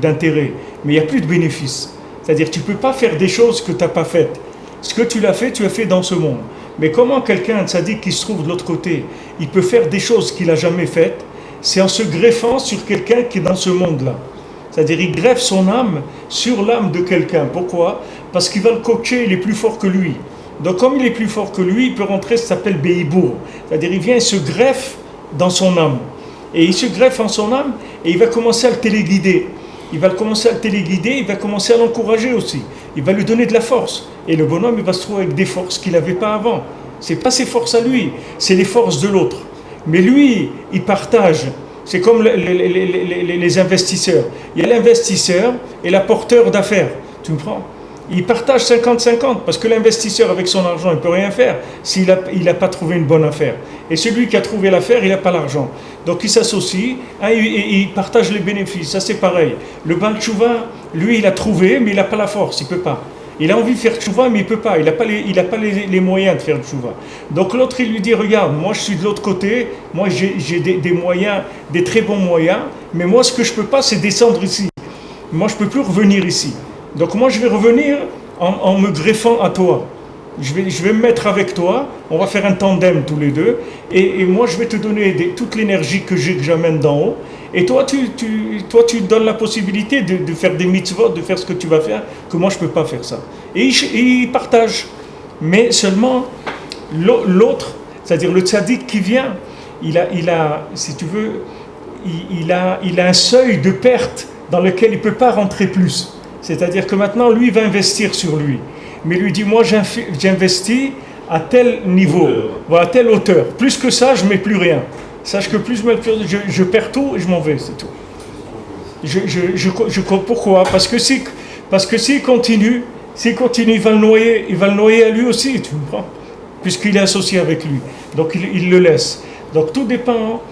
d'intérêt. Mais il n'y a plus de bénéfices. C'est-à-dire que tu ne peux pas faire des choses que tu n'as pas faites. Ce que tu as fait dans ce monde. Mais comment quelqu'un, tzaddik, qui se trouve de l'autre côté, il peut faire des choses qu'il n'a jamais faites? C'est en se greffant sur quelqu'un qui est dans ce monde-là. C'est-à-dire il greffe son âme sur l'âme de quelqu'un. Pourquoi? Parce qu'il va le coacher, il est plus fort que lui. Donc comme il est plus fort que lui, il peut rentrer, ça s'appelle Beibour. C'est-à-dire il vient et se greffe dans son âme. Et il se greffe en son âme et il va commencer à le téléguider. Il va commencer à l'encourager aussi. Il va lui donner de la force. Et le bonhomme, il va se trouver avec des forces qu'il n'avait pas avant. Ce n'est pas ses forces à lui, c'est les forces de l'autre. Mais lui, il partage. C'est comme les investisseurs. Il y a l'investisseur et l'apporteur d'affaires. Tu me prends? Il partage 50-50 parce que l'investisseur avec son argent il ne peut rien faire s'il n'a pas trouvé une bonne affaire. Et celui qui a trouvé l'affaire, il n'a pas l'argent. Donc il s'associe et il partage les bénéfices. Ça c'est pareil. Le Baal Tchouva, lui il a trouvé mais il n'a pas la force, il ne peut pas. Il a envie de faire Tchouva mais il ne peut pas. Il n'a pas les moyens de faire Tchouva. Donc l'autre il lui dit, regarde, moi je suis de l'autre côté, moi j'ai des moyens, des très bons moyens, mais moi ce que je ne peux pas c'est descendre ici. Moi je ne peux plus revenir ici. Donc moi je vais revenir en me greffant à toi. Je vais me mettre avec toi, on va faire un tandem tous les deux, et moi je vais te donner toute l'énergie que j'amène d'en haut, et toi tu donnes la possibilité de faire des mitzvot, de faire ce que tu vas faire, que moi je ne peux pas faire ça. Et il partage. Mais seulement l'autre, c'est-à-dire le tzaddik qui vient, il a si tu veux, il a un seuil de perte dans lequel il ne peut pas rentrer plus. C'est-à-dire que maintenant, lui, il va investir sur lui. Mais lui dit, moi, j'investis à tel niveau, à telle hauteur. Plus que ça, je ne mets plus rien. Sache que plus je perds tout et je m'en vais, c'est tout. Pourquoi? Parce que s'il continue, il va le noyer à lui aussi, tu comprends? Puisqu'il est associé avec lui. Donc, il le laisse. Donc, tout dépend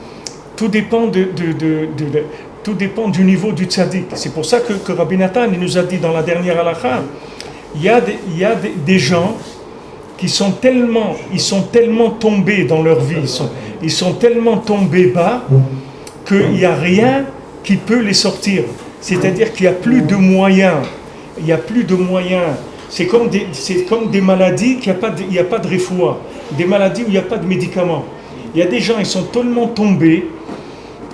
tout dépend du niveau du tzaddik. C'est pour ça que Rabbi Nathan il nous a dit dans la dernière halakha, il y a des gens qui sont tellement tombés dans leur vie, ils sont tellement tombés bas qu'il n'y a rien qui peut les sortir. C'est-à-dire qu'il n'y a plus de moyens. C'est comme des maladies qu'il n'y a pas de refoua, des maladies où il n'y a pas de médicaments. Il y a des gens, ils sont tellement tombés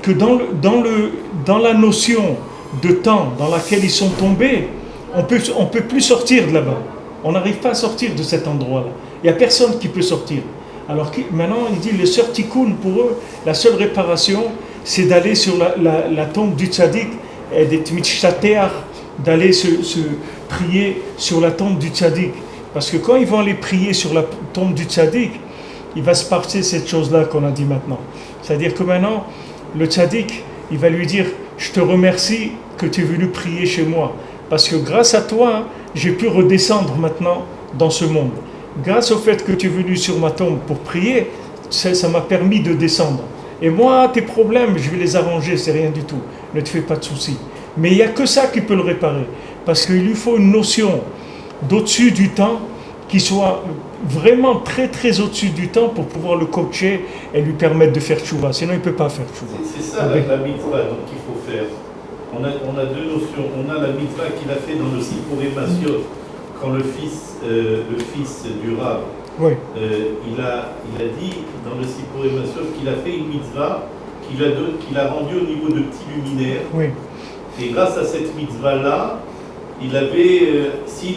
que dans la notion de temps dans laquelle ils sont tombés, on peut plus sortir de là-bas. On n'arrive pas à sortir de cet endroit-là. Il n'y a personne qui peut sortir. Alors maintenant, il dit, le sœur Tikkun, pour eux, la seule réparation, c'est d'aller sur la tombe du tzaddik, et d'être mitchateach, d'aller se prier sur la tombe du tzaddik. Parce que quand ils vont aller prier sur la tombe du tzaddik, il va se passer cette chose-là qu'on a dit maintenant. C'est-à-dire que maintenant, le tzaddik, il va lui dire, je te remercie que tu es venu prier chez moi. Parce que grâce à toi, j'ai pu redescendre maintenant dans ce monde. Grâce au fait que tu es venu sur ma tombe pour prier, ça m'a permis de descendre. Et moi, tes problèmes, je vais les arranger, c'est rien du tout. Ne te fais pas de soucis. Mais il n'y a que ça qui peut le réparer. Parce qu'il lui faut une notion d'au-dessus du temps qui soit vraiment très très au-dessus du temps pour pouvoir le coacher et lui permettre de faire tchouva. Sinon, il ne peut pas faire tchouva. C'est ça la mitzvah donc qu'il faut faire. On a deux notions. On a la mitzvah qu'il a fait dans le Sipurei Masiot, quand le fils du Rav, Oui. il a dit dans le Sipurei Masiot qu'il a fait une mitzvah qu'il a rendue au niveau de petits luminaires. Oui. Et grâce à cette mitzvah-là, il avait, s'il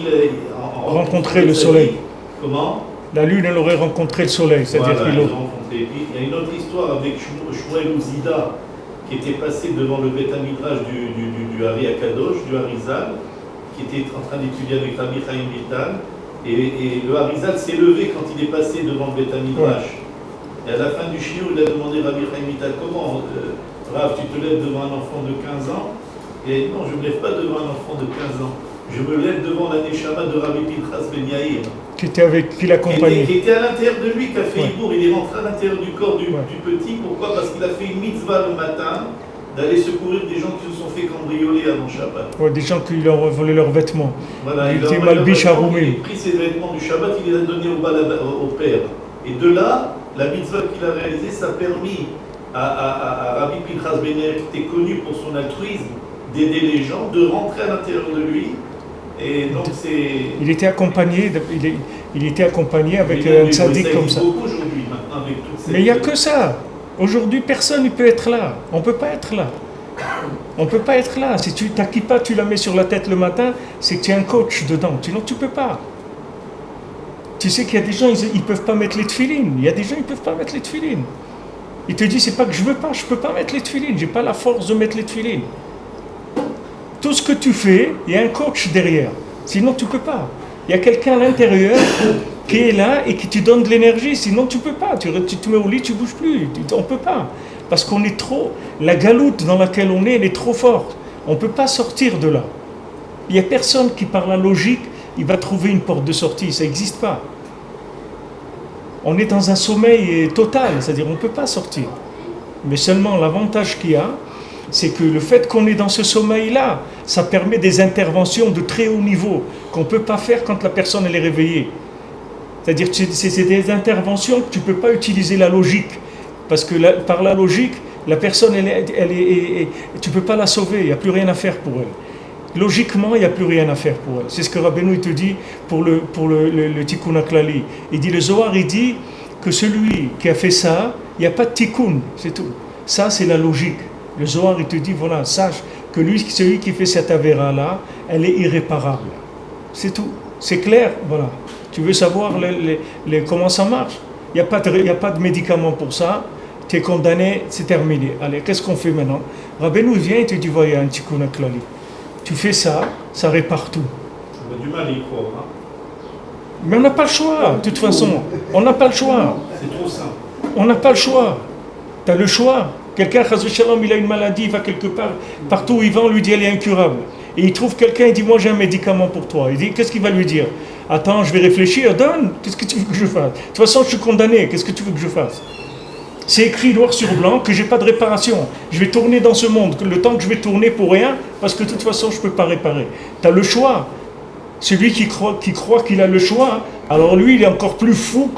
rencontré le soleil. Comment? La lune, elle aurait rencontré le soleil, c'est-à-dire voilà, qu'il il y a une autre histoire avec Shmuel Ouzida, qui était passé devant le Beth Midrash du Hari Akadosh, du Harizal, qui était en train d'étudier avec Rabbi Chaim Vital, et le Harizal s'est levé quand il est passé devant le Beth Midrash. Et à la fin du shiur, il a demandé à Rabbi Chaim Vital, comment, Rav, tu te lèves devant un enfant de 15 ans? Et il a dit, non, je ne me lève pas devant un enfant de 15 ans. Je me lève devant la Neshama de Rabbi Pinchas Ben Yair. Qui l'accompagnait. Qui était à l'intérieur de lui, qui a fait Hibour. Il est rentré à l'intérieur du corps du petit. Pourquoi? Parce qu'il a fait une mitzvah le matin d'aller secourir des gens qui se sont fait cambrioler avant Shabbat. Ouais, des gens qui leur ont volé leurs vêtements. Voilà, il était malbiche à Roumé. Il a pris ses vêtements du Shabbat, il les a donnés au père. Et de là, la mitzvah qu'il a réalisée, ça a permis à Rabbi Pinchas Ben Yair, qui était connu pour son altruisme, d'aider les gens, de rentrer à l'intérieur de lui. Et donc il était accompagné, il était accompagné avec un tzaddik comme ça. Mais il n'y a que ça. Aujourd'hui, personne ne peut être là. On ne peut pas être là. On ne peut pas être là. Si ta kippa, tu la mets sur la tête le matin, c'est que tu es un coach dedans. Sinon, tu ne peux pas. Tu sais qu'il y a des gens, ils ne peuvent pas mettre les tefilines. Il y a des gens, ils ne peuvent pas mettre les tefilines. Il te dit, c'est pas que je ne veux pas, je ne peux pas mettre les tefilines. Je n'ai pas la force de mettre les tefilines. Tout ce que tu fais, il y a un coach derrière. Sinon, tu ne peux pas. Il y a quelqu'un à l'intérieur qui est là et qui te donne de l'énergie. Sinon, tu ne peux pas. Tu te mets au lit, tu ne bouges plus. On ne peut pas. Parce qu'on est trop... La galoute dans laquelle on est, elle est trop forte. On ne peut pas sortir de là. Il n'y a personne qui, par la logique, il va trouver une porte de sortie. Ça n'existe pas. On est dans un sommeil total. C'est-à-dire, on ne peut pas sortir. Mais seulement l'avantage qu'il y a, c'est que le fait qu'on est dans ce sommeil-là, ça permet des interventions de très haut niveau qu'on ne peut pas faire quand la personne elle est réveillée. C'est-à-dire que c'est des interventions que tu ne peux pas utiliser la logique. Parce que par la logique, la personne, tu ne peux pas la sauver, il n'y a plus rien à faire pour elle. Logiquement, il n'y a plus rien à faire pour elle. C'est ce que Rabbeinu il te dit pour le Tikkun HaKlali. Il dit, le Zohar, il dit que celui qui a fait ça, il n'y a pas de Tikkun, c'est tout. Ça, c'est la logique. Le Zohar, il te dit, voilà, sache que celui qui fait cette avéra-là, elle est irréparable. C'est tout. C'est clair, voilà. Tu veux savoir comment ça marche? Il n'y a pas de médicament pour ça. Tu es condamné, c'est terminé. Allez, qu'est-ce qu'on fait maintenant? Rabbeinu vient et te dit, voyez, un Tikkun HaKlali. Tu fais ça, ça répare tout. On a du mal à y croire. Hein. Mais on n'a pas le choix, de toute façon. On n'a pas le choix. C'est trop simple. On n'a pas le choix. Tu as le choix. Quelqu'un, il a une maladie, il va quelque part, partout où il va, on lui dit elle est incurable. Et il trouve quelqu'un, il dit moi j'ai un médicament pour toi. Il dit qu'est-ce qu'il va lui dire? Attends, je vais réfléchir, donne, qu'est-ce que tu veux que je fasse? De toute façon, je suis condamné, qu'est-ce que tu veux que je fasse? C'est écrit noir sur blanc que j'ai pas de réparation. Je vais tourner dans ce monde, le temps que je vais tourner pour rien, parce que de toute façon, je ne peux pas réparer. Tu as le choix. Celui qui croit qu'il a le choix, alors lui, il est encore plus fou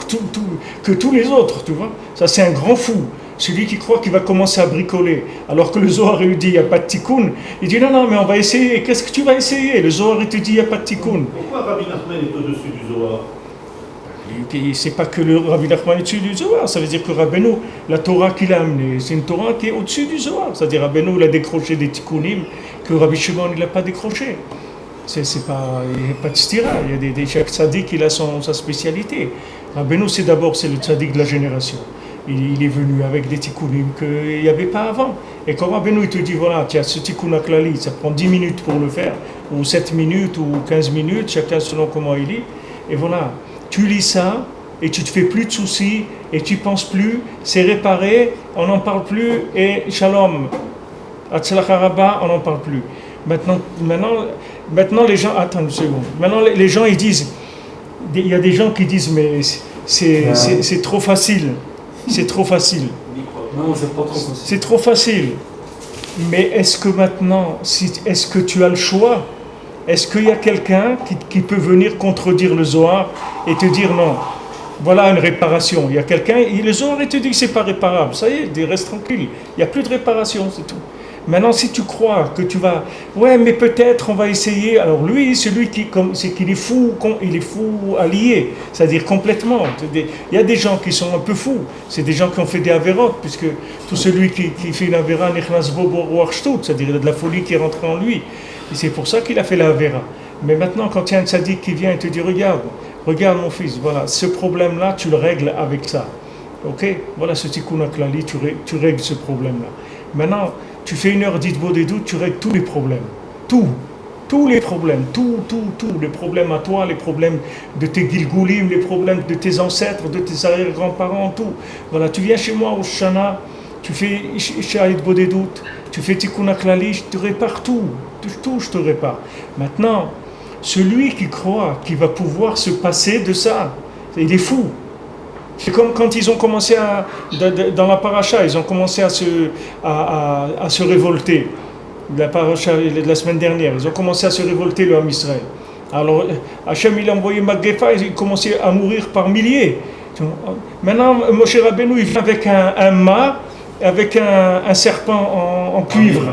que tous les autres, tu vois. Ça, c'est un grand fou. Celui qui croit qu'il va commencer à bricoler, alors que le Zohar lui dit il n'y a pas de tikkun, il dit non, mais on va essayer. Qu'est-ce que tu vas essayer? Le Zohar il te dit il n'y a pas de tikkun. Pourquoi Rabbi Nachman est au-dessus du Zohar? C'est pas que le Rabbi Nachman est au-dessus du Zohar, ça veut dire que Rabbeinu, la Torah qu'il a amenée, c'est une Torah qui est au-dessus du Zohar. C'est-à-dire Rabbeinu il a décroché des tikkunim que Rabbi Shimon il n'a pas décroché. Il n'y a pas de stira, il y a des chaque tzaddik il a sa spécialité. Rabbeinu c'est le tzaddik de la génération. Il est venu avec des tikkunim qu'il n'y avait pas avant. Et quand Rabbeinu il te dit voilà, tu as ce tikkun HaKlali, ça prend 10 minutes pour le faire, ou 7 minutes, ou 15 minutes, chacun selon comment il lit. Et voilà, tu lis ça, et tu te fais plus de soucis, et tu penses plus, c'est réparé, on n'en parle plus, et shalom, Hatzlacha Rabba, on n'en parle plus. Maintenant les gens, attends une seconde, maintenant les gens ils disent, il y a des gens qui disent mais c'est trop facile. C'est trop facile. Non, c'est pas trop facile. C'est trop facile. Mais est-ce que maintenant, est-ce que tu as le choix? est-ce qu'il y a quelqu'un qui peut venir contredire le Zohar et te dire non, voilà une réparation. Il y a quelqu'un, le Zohar te dit que c'est pas réparable. Ça y est, reste tranquille. Il n'y a plus de réparation, c'est tout. Maintenant, si tu crois que tu vas, ouais, mais peut-être on va essayer. Alors lui, celui c'est qu'il est fou, il est fou allié, c'est-à-dire complètement. Il y a des gens qui sont un peu fous. C'est des gens qui ont fait des avérotes, puisque tout celui qui fait une avéra, c'est-à-dire il a de la folie qui est rentrée en lui. Et c'est pour ça qu'il a fait la avéra. Mais maintenant, quand il y a un tzaddik qui vient et te dit, regarde mon fils, voilà, ce problème-là, tu le règles avec ça. Ok? Voilà ce tikkun klali, tu règles ce problème-là. Maintenant, tu fais une heure d'Hitbod des doutes, tu règles tous les problèmes. Tous les problèmes, les problèmes à toi, les problèmes de tes gilgoulim, les problèmes de tes ancêtres, de tes arrière-grands-parents, tout. Voilà, tu viens chez moi au Shana, tu fais Hitbod des doutes, tu fais tikkun klali, je te répare tout, je te répare. Maintenant, celui qui croit qu'il va pouvoir se passer de ça, il est fou. C'est comme quand ils ont commencé dans la paracha, ils ont commencé à se révolter. La paracha de la semaine dernière, ils ont commencé à se révolter, le Ham Israël. Alors, Hachem, il a envoyé Magrefa, ils ont commencé à mourir par milliers. Maintenant, Moshe Rabbeinu, il vient avec un mât, avec un serpent en cuivre.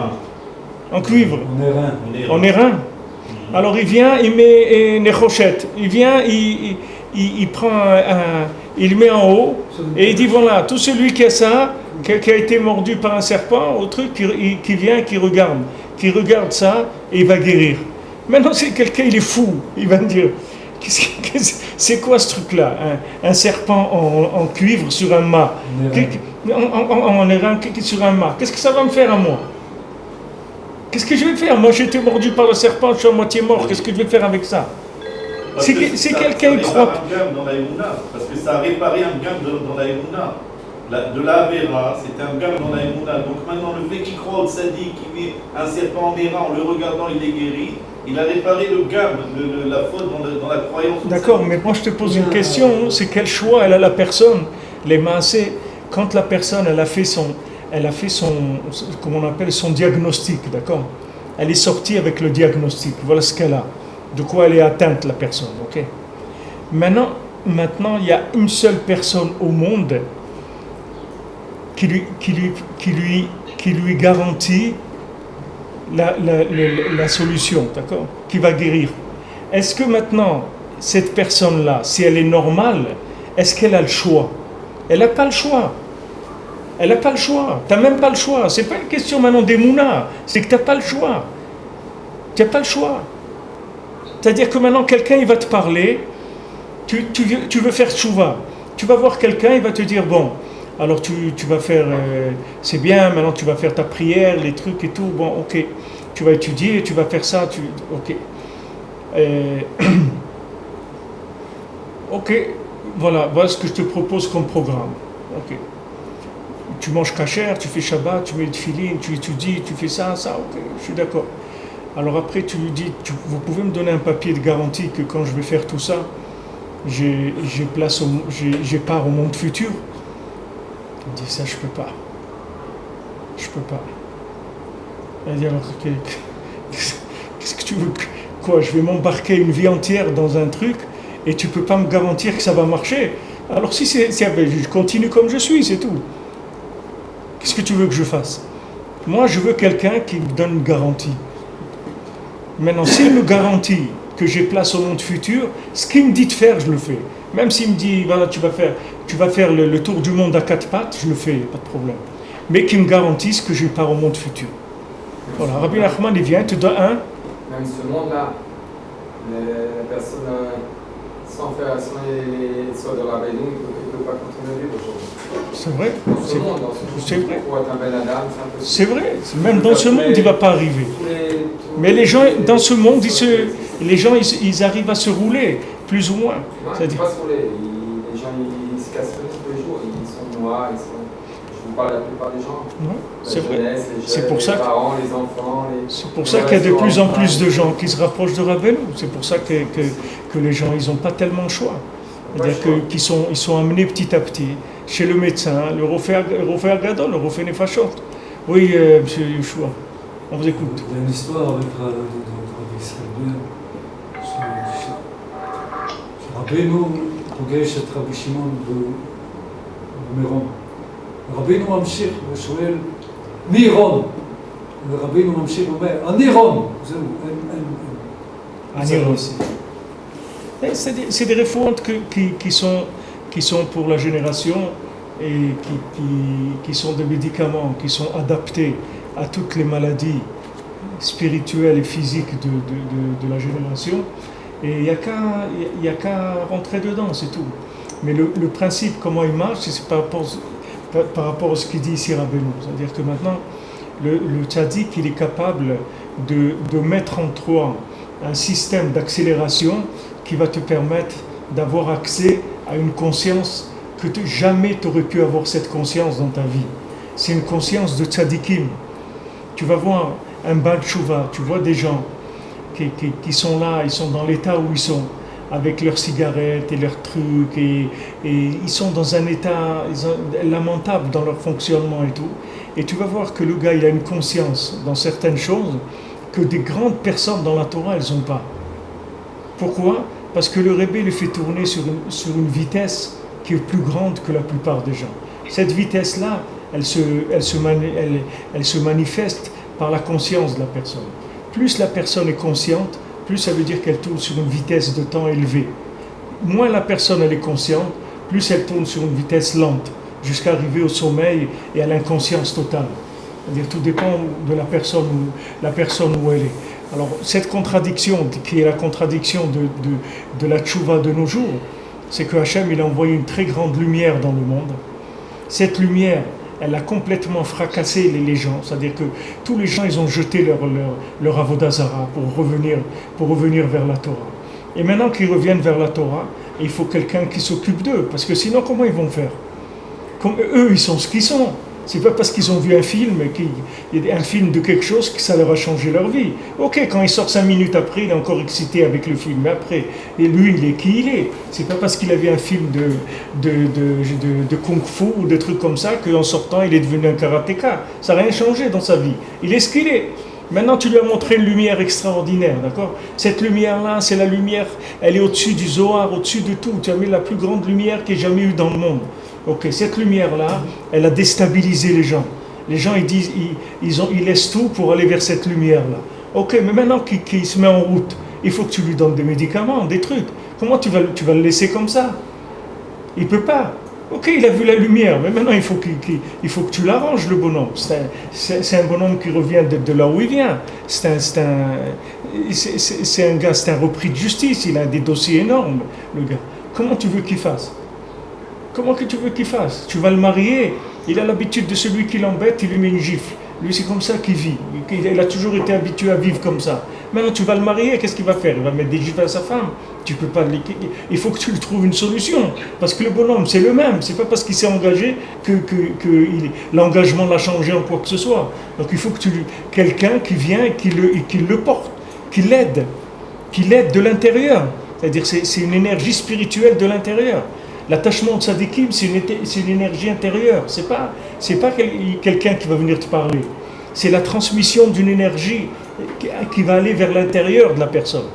En cuivre. En airain. Alors, il vient, il met une rochette. Il vient, il prend il le met en haut et il dit voilà, tout celui qui a ça, qui a été mordu par un serpent, au truc, qui vient, qui regarde ça et il va guérir. Maintenant, c'est quelqu'un, il est fou, il va me dire c'est quoi ce truc-là, un serpent en cuivre sur un mât, en airain sur un mât, qu'est-ce que ça va me faire à moi? Qu'est-ce que je vais faire? Moi, j'ai été mordu par le serpent, je suis à moitié mort, qu'est-ce que je vais faire avec ça? C'est quelqu'un qui croit. Parce que ça a réparé un gamme dans la Emouna. De la Avera, c'était un gamme dans la Emouna. Donc maintenant, le fait qu'il croit au tzaddik, qui met un serpent en airain, en le regardant, il est guéri. Il a réparé le gamme, la faute dans la croyance. D'accord, mais moi je te pose une question, c'est quel choix elle a la personne? Les maasés, quand la personne elle a fait son, comment on appelle, son diagnostic, d'accord? Elle est sortie avec le diagnostic, voilà ce qu'elle a. De quoi elle est atteinte, la personne, ok? Maintenant, il y a une seule personne au monde qui lui garantit la solution, d'accord? Qui va guérir. Est-ce que maintenant, cette personne-là, si elle est normale, est-ce qu'elle a le choix? Elle n'a pas le choix. Elle n'a pas le choix. Tu n'as même pas le choix. Ce n'est pas une question maintenant d'Emouna. C'est que tu n'as pas le choix. Tu n'as pas le choix. C'est-à-dire que maintenant, quelqu'un, il va te parler, tu veux faire tchouva. Tu vas voir quelqu'un, il va te dire, bon, alors tu vas faire, c'est bien, maintenant tu vas faire ta prière, les trucs et tout, bon, ok. Tu vas étudier, tu vas faire ça, ok. Ok, voilà ce que je te propose comme programme. Ok. Tu manges kasher, tu fais Shabbat, tu mets le tefillin, tu étudies, tu fais ça, ok, je suis d'accord. Alors après, tu lui dis, vous pouvez me donner un papier de garantie que quand je vais faire tout ça, j'ai part au monde futur? Il dit, ça, je peux pas. Elle dit, alors, qu'est-ce que tu veux? Quoi, je vais m'embarquer une vie entière dans un truc et tu peux pas me garantir que ça va marcher? Alors si je continue comme je suis, c'est tout. Qu'est-ce que tu veux que je fasse? Moi, je veux quelqu'un qui me donne une garantie. Maintenant, s'il me garantit que j'ai place au monde futur, ce qu'il me dit de faire, je le fais. Même s'il me dit, voilà, tu vas faire le tour du monde à 4 pattes, je le fais, pas de problème. Mais qu'il me garantisse que je pars au monde futur. Voilà, Rabbi Nachman, il vient, il te donne un. Même ce monde-là, la personne, sans les soins de Rabbeinu, il ne peut pas continuer à vivre aujourd'hui. C'est vrai. C'est vrai. Pour être un ben adam, c'est vrai. Même dans ce monde, il ne va pas arriver. Mais les gens, dans ce monde, ils arrivent à se rouler, plus ou moins. Non, ils ne peuvent pas se rouler. Les gens, ils se cassent tous les jours. Ils sont noirs. Je vous parle de la plupart des gens. Non, c'est vrai. Jeunesse, les jeunes, les parents, les enfants. C'est pour ça qu'il y a de plus en plus de gens qui se rapprochent de Rabbeinu. C'est pour ça que les gens, ils n'ont pas tellement le choix. C'est-à-dire qu'ils sont amenés petit à petit chez le médecin, le Rofé Agadol, le Rofé Nefashot. Oui, monsieur Yeshua, on vous écoute. Il y a une histoire avec בישראל, שרבינו פוגש את רבי שמעון במירון. רבינו ממשיך ושואל, מי רון? ורבינו ממשיך ואומר, אני רון. זהו, אני רון. C'est des références qui sont pour la génération et qui sont des médicaments qui sont adaptés à toutes les maladies spirituelles et physiques de la génération. Et il n'y a qu'à rentrer dedans, c'est tout. Mais le principe, comment il marche, c'est par rapport à ce qu'il dit ici Rabbeinu. C'est-à-dire que maintenant, le tzaddik, il est capable de mettre en toi un système d'accélération qui va te permettre d'avoir accès à une conscience que jamais tu aurais pu avoir cette conscience dans ta vie. C'est une conscience de tzaddikim. Tu vas voir un Baal Tshuva, tu vois des gens qui sont là, ils sont dans l'état où ils sont, avec leurs cigarettes et leurs trucs, et ils sont dans un état lamentable dans leur fonctionnement et tout. Et tu vas voir que le gars, il a une conscience dans certaines choses que des grandes personnes dans la Torah, elles n'ont pas. Pourquoi ? Parce que le Rebbe le fait tourner sur une vitesse qui est plus grande que la plupart des gens. Cette vitesse-là, elle se manifeste par la conscience de la personne. Plus la personne est consciente, plus ça veut dire qu'elle tourne sur une vitesse de temps élevée. Moins la personne elle est consciente, plus elle tourne sur une vitesse lente, jusqu'à arriver au sommeil et à l'inconscience totale. C'est-à-dire tout dépend de la personne où elle est. Alors cette contradiction, qui est la contradiction de la tchouva de nos jours, c'est que Hachem il a envoyé une très grande lumière dans le monde. Cette lumière, elle a complètement fracassé les gens, c'est-à-dire que tous les gens ils ont jeté leur avodah zara pour revenir vers la Torah. Et maintenant qu'ils reviennent vers la Torah, il faut quelqu'un qui s'occupe d'eux, parce que sinon comment ils vont faire ? Comme eux ils sont ce qu'ils sont. C'est pas parce qu'ils ont vu un film, un film de quelque chose, que ça leur a changé leur vie. Ok, quand il sort 5 minutes après, il est encore excité avec le film, mais après, et lui, il est qui il est. C'est pas parce qu'il a vu un film de kung-fu ou des trucs comme ça qu'en sortant, il est devenu un karatéka. Ça n'a rien changé dans sa vie. Il est ce qu'il est. Maintenant, tu lui as montré une lumière extraordinaire, d'accord ? Cette lumière-là, c'est la lumière, elle est au-dessus du Zohar, au-dessus de tout. Tu as mis la plus grande lumière qu'il y ait jamais eu dans le monde. Ok, cette lumière-là, elle a déstabilisé les gens. Les gens, ils disent, ils laissent tout pour aller vers cette lumière-là. Ok, mais maintenant qu'il se met en route, il faut que tu lui donnes des médicaments, des trucs. Comment tu vas le laisser comme ça ? Il ne peut pas. Ok, il a vu la lumière, mais maintenant il faut que tu l'arranges, le bonhomme. C'est un bonhomme qui revient de là où il vient. C'est un gars, c'est un repris de justice, il a des dossiers énormes, le gars. Comment tu veux qu'il fasse ? Comment que tu veux qu'il fasse ? Tu vas le marier, il a l'habitude de celui qui l'embête, il lui met une gifle. Lui, c'est comme ça qu'il vit. Il a toujours été habitué à vivre comme ça. Maintenant, tu vas le marier, qu'est-ce qu'il va faire ? Il va mettre des gifles à sa femme. Tu peux pas. Il faut que tu lui trouves une solution. Parce que le bonhomme, c'est le même. C'est pas parce qu'il s'est engagé que l'engagement l'a changé en quoi que ce soit. Donc, il faut que quelqu'un qui vient et qui le porte, qui l'aide de l'intérieur. C'est-à-dire, c'est une énergie spirituelle de l'intérieur. L'attachement de tzadikim, c'est une énergie intérieure. C'est pas quelqu'un qui va venir te parler. C'est la transmission d'une énergie qui va aller vers l'intérieur de la personne.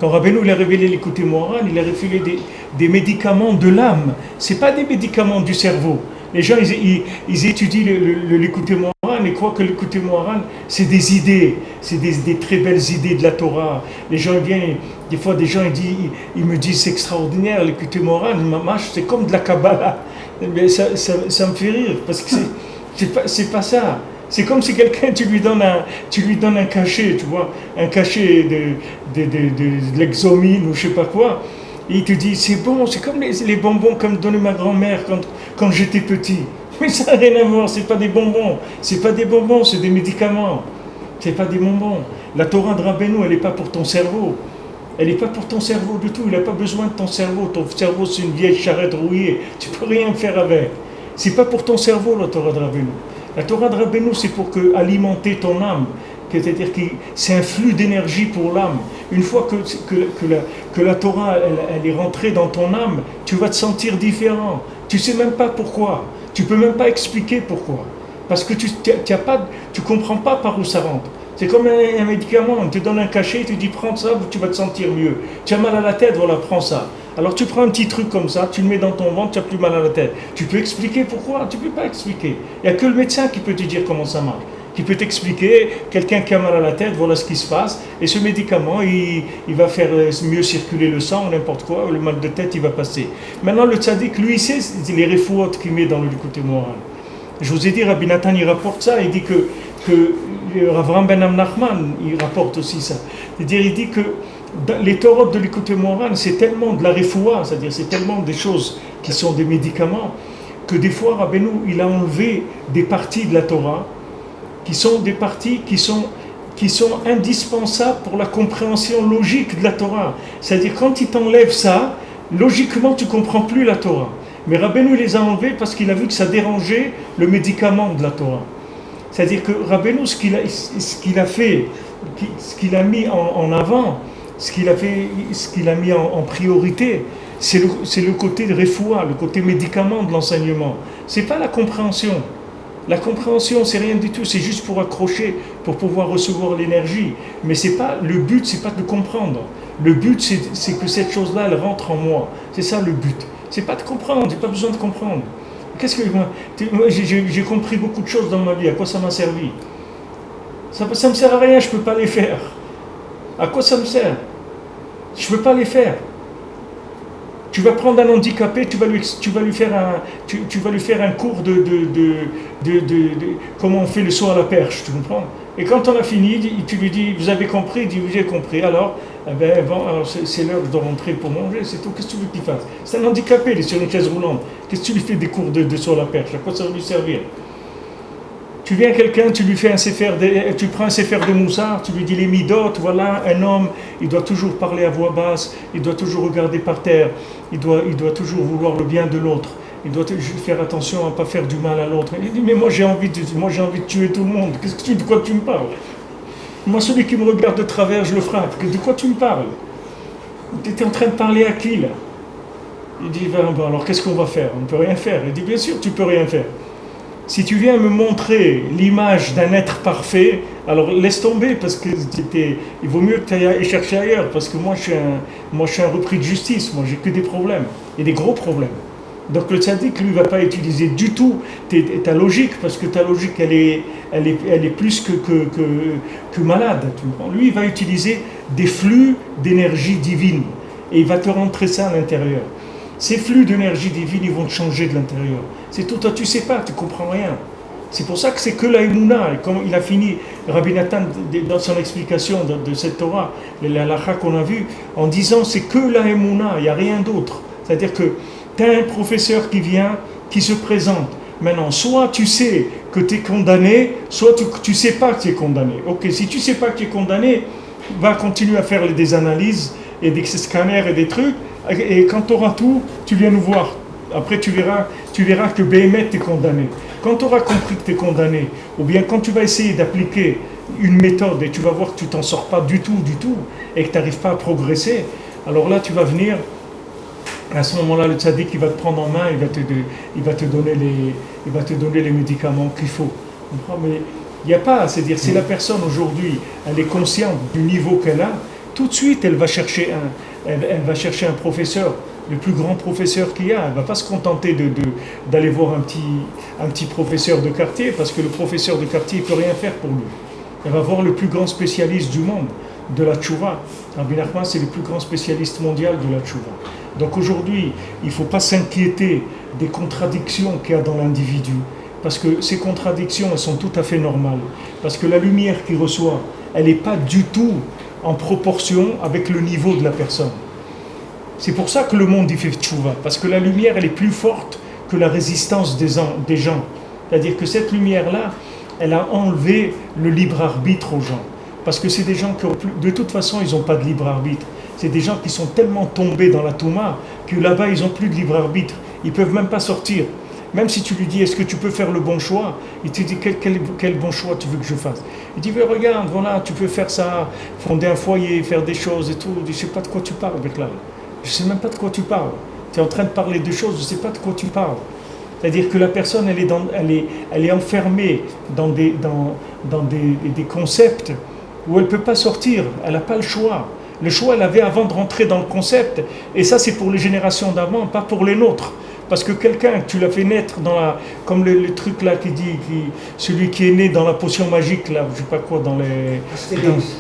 Quand Rabbeinu il a révélé l'écouté moral, il a révélé des médicaments de l'âme. C'est pas des médicaments du cerveau. Les gens ils étudient l'écouté moral et croient que l'écouté moral c'est des idées, c'est des très belles idées de la Torah. Les gens viennent, des fois des gens ils me disent c'est extraordinaire l'écouté moral, c'est comme de la Kabbalah. Mais ça me fait rire parce que c'est pas ça. C'est comme si quelqu'un tu lui donnes un cachet, tu vois, un cachet de l'exomine ou je sais pas quoi. Et il te dit, c'est bon, c'est comme les bonbons que me donnait ma grand-mère quand j'étais petit. Mais ça n'a rien à voir, c'est pas des bonbons. C'est pas des bonbons, c'est des médicaments. C'est pas des bonbons. La Torah de Rabbeinu, elle n'est pas pour ton cerveau. Elle n'est pas pour ton cerveau du tout. Il n'a pas besoin de ton cerveau. Ton cerveau, c'est une vieille charrette rouillée. Tu peux rien faire avec. C'est pas pour ton cerveau, la Torah de Rabbeinu. La Torah de Rabbeinu, c'est pour alimenter ton âme. C'est-à-dire que c'est un flux d'énergie pour l'âme. Une fois que la Torah elle est rentrée dans ton âme, tu vas te sentir différent. Tu ne sais même pas pourquoi. Tu ne peux même pas expliquer pourquoi. Parce que tu comprends pas par où ça rentre. C'est comme un médicament, on te donne un cachet, tu dis prends ça, tu vas te sentir mieux. Tu as mal à la tête, voilà, prends ça. Alors tu prends un petit truc comme ça, tu le mets dans ton ventre, tu n'as plus mal à la tête. Tu peux expliquer pourquoi? Tu ne peux pas expliquer. Il n'y a que le médecin qui peut te dire comment ça marche. Qui peut t'expliquer, quelqu'un qui a mal à la tête, voilà ce qui se passe. Et ce médicament, il va faire mieux circuler le sang, n'importe quoi, le mal de tête, il va passer. Maintenant, le tzaddik, lui, il sait les refouotes qu'il met dans le côté moral. Je vous ai dit, Rabbi Nathan, il rapporte ça, il dit que Avram Ben Nachman, il rapporte aussi ça. C'est-à-dire, il dit que les Torot de l'écoute morale, c'est tellement de la refoua, c'est-à-dire c'est tellement des choses qui sont des médicaments, que des fois, Rabbeinu, il a enlevé des parties de la Torah, qui sont des parties qui sont indispensables pour la compréhension logique de la Torah. C'est-à-dire, quand il t'enlève ça, logiquement, tu ne comprends plus la Torah. Mais Rabbeinu les a enlevés parce qu'il a vu que ça dérangeait le médicament de la Torah. C'est-à-dire que Rabbeinu, ce qu'il a fait, ce qu'il a mis en avant, ce qu'il a mis en priorité, c'est le côté de refoua, le côté médicament de l'enseignement. C'est pas la compréhension. La compréhension, c'est rien du tout, c'est juste pour accrocher, pour pouvoir recevoir l'énergie. Mais c'est pas, le but, c'est pas de comprendre. Le but, c'est que cette chose-là, elle rentre en moi. C'est ça le but. C'est pas de comprendre, j'ai pas besoin de comprendre. J'ai compris beaucoup de choses dans ma vie, à quoi ça m'a servi? Ça me sert à rien, je peux pas les faire. À quoi ça me sert? Je peux pas les faire. Tu vas prendre un handicapé, tu vas lui faire un cours de comment on fait le saut à la perche, tu comprends? Et quand on a fini, tu lui dis, vous avez compris? Il dit, oui, j'ai compris. Alors, alors c'est l'heure de rentrer pour manger, c'est tout. Qu'est-ce que tu veux qu'il fasse? C'est un handicapé, il est sur une chaise roulante. Qu'est-ce que tu lui fais des cours de saut à la perche? À quoi ça va lui servir? Tu viens quelqu'un, tu lui fais tu prends un sefer de Moussard, tu lui dis les midot, voilà, un homme, il doit toujours parler à voix basse, il doit toujours regarder par terre, il doit toujours vouloir le bien de l'autre, il doit faire attention à ne pas faire du mal à l'autre. Il dit, mais moi j'ai envie de tuer tout le monde, de quoi tu me parles? Moi, celui qui me regarde de travers, je le frappe, de quoi tu me parles? Tu étais en train de parler à qui là? Il dit, bon, alors qu'est-ce qu'on va faire? On ne peut rien faire. Il dit, bien sûr, tu ne peux rien faire. Si tu viens me montrer l'image d'un être parfait, alors laisse tomber, parce que il vaut mieux que tu ailles chercher ailleurs, parce que moi je suis un repris de justice, moi j'ai que des problèmes, et des gros problèmes. Donc le tzaddik, lui, ne va pas utiliser du tout ta logique, parce que ta logique, elle est plus que malade. Lui, il va utiliser des flux d'énergie divine, et il va te rentrer ça à l'intérieur. Ces flux d'énergie divine, ils vont te changer de l'intérieur. C'est tout, toi tu sais pas, tu comprends rien. C'est pour ça que c'est que la Emouna. Et comme il a fini, Rabbi Nathan, dans son explication de cette Torah, la halakha qu'on a vue, en disant c'est que la Emouna, il n'y a rien d'autre. C'est-à-dire que tu as un professeur qui vient, qui se présente. Maintenant, soit tu sais que tu es condamné, soit tu ne sais pas que tu es condamné. Ok, si tu ne sais pas que tu es condamné, va continuer à faire des analyses et des scanners et des trucs. Et quand tu auras tout, tu viens nous voir. Après, tu verras que Béhémet t'es condamné. Quand tu auras compris que tu es condamné, ou bien quand tu vas essayer d'appliquer une méthode et tu vas voir que tu t'en sors pas du tout, et que tu n'arrives pas à progresser, alors là, tu vas venir, à ce moment-là, le tzaddik, il va te prendre en main, il va te donner les médicaments qu'il faut. Mais il n'y a pas, c'est-à-dire, si la personne aujourd'hui, elle est consciente du niveau qu'elle a, tout de suite, elle va chercher un professeur, le plus grand professeur qu'il y a. Elle ne va pas se contenter d'aller voir un petit professeur de quartier, parce que le professeur de quartier ne peut rien faire pour lui. Elle va voir le plus grand spécialiste du monde, de la tchouva. Rabbi Nachman, c'est le plus grand spécialiste mondial de la tchouva. Donc aujourd'hui, il ne faut pas s'inquiéter des contradictions qu'il y a dans l'individu, parce que ces contradictions, elles sont tout à fait normales. Parce que la lumière qu'il reçoit, elle n'est pas du tout en proportion avec le niveau de la personne. C'est pour ça que le monde, il fait tchouva, parce que la lumière, elle est plus forte que la résistance des gens. C'est-à-dire que cette lumière-là, elle a enlevé le libre arbitre aux gens. Parce que c'est des gens qui, de toute façon, ils n'ont pas de libre arbitre. C'est des gens qui sont tellement tombés dans la touma que là-bas, ils n'ont plus de libre arbitre. Ils ne peuvent même pas sortir. Même si tu lui dis, est-ce que tu peux faire le bon choix? Il te dit, quel bon choix tu veux que je fasse? Il dit, mais regarde, voilà, tu peux faire ça, fonder un foyer, faire des choses et tout. Il dit, je ne sais pas de quoi tu parles, Beklal. Je ne sais même pas de quoi tu parles. Tu es en train de parler de choses, je ne sais pas de quoi tu parles. C'est-à-dire que la personne, elle est enfermée dans des concepts où elle ne peut pas sortir, elle n'a pas le choix. Le choix, elle avait avant de rentrer dans le concept, et ça c'est pour les générations d'avant, pas pour les nôtres. Parce que quelqu'un, tu l'as fait naître dans la... Comme le truc là qui dit, celui qui est né dans la potion magique, là, je sais pas quoi, dans les...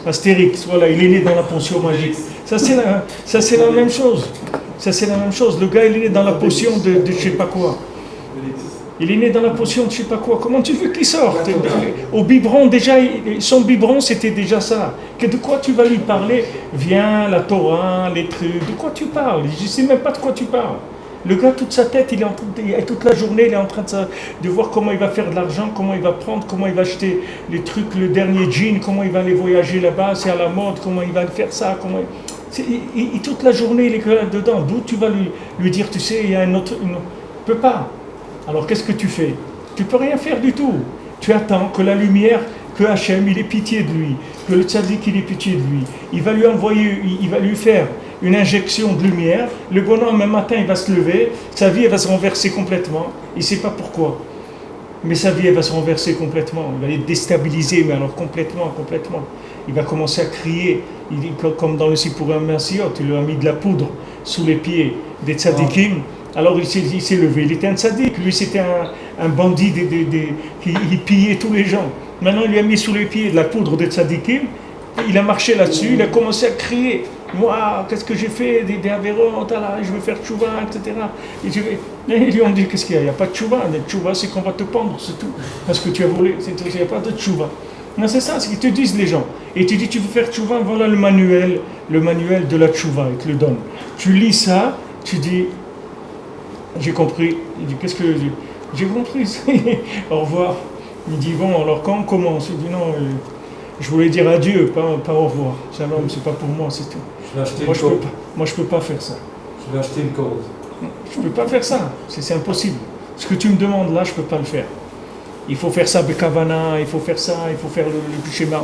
Astérix, voilà, il est né dans la potion magique. Ça c'est la même chose. Ça c'est la même chose. Le gars, il est né dans la potion de je sais pas quoi. Il est né dans la potion de je sais pas quoi. Comment tu veux qu'il sorte? Au biberon, déjà, son biberon, c'était déjà ça. De quoi tu vas lui parler? Viens, la Torah, les trucs. De quoi tu parles? Je ne sais même pas de quoi tu parles. Le gars, toute sa tête, toute la journée, il est en train de voir comment il va faire de l'argent, comment il va prendre, comment il va acheter les trucs, le dernier jean, comment il va aller voyager là-bas, c'est à la mode, comment il va faire ça. Toute la journée, il est là-dedans. D'où tu vas lui dire, tu sais, il y a un autre... Il ne peut pas. Alors qu'est-ce que tu fais? Tu ne peux rien faire du tout. Tu attends que la lumière, que Hachem, il ait pitié de lui, que le tzaddik, il ait pitié de lui. Il va lui envoyer, il va lui faire une injection de lumière. Le bonhomme, un matin, il va se lever, sa vie, elle va se renverser complètement. Il ne sait pas pourquoi. Mais sa vie, elle va se renverser complètement. Il va être déstabilisé, mais alors complètement. Il va commencer à crier. Comme dans le Sippurim Massiot, il lui a mis de la poudre sous les pieds des tzaddikim. Alors il s'est levé, il était un tzaddik, lui c'était un bandit qui pillait tous les gens. Maintenant il lui a mis sous les pieds de la poudre de tzaddikim, il a marché là-dessus, il a commencé à crier, moi qu'est-ce que j'ai fait, des avéros, je veux faire tchouva, etc. Et ils lui ont dit, qu'est-ce qu'il y a? Il n'y a pas de tchouva, le tchouva c'est qu'on va te pendre, c'est tout, parce que tu as volé, il n'y a pas de tchouva. Non, c'est ça, c'est ce qu'ils te disent les gens. Et tu dis, tu veux faire tchouva, voilà le manuel de la tchouva, ils te le donnent. Tu lis ça, tu dis, j'ai compris. Il dit, qu'est-ce que j'ai compris? Au revoir. Il dit, bon, alors quand on commence? Il dit, non, je voulais dire adieu, pas au revoir. Shalom, c'est pas pour moi, c'est tout. Moi, je peux pas faire ça. Je vais acheter une corde. Je peux pas faire ça, c'est impossible. Ce que tu me demandes là, je peux pas le faire. Il faut faire ça bekavana, il faut faire ça, il faut faire le schéma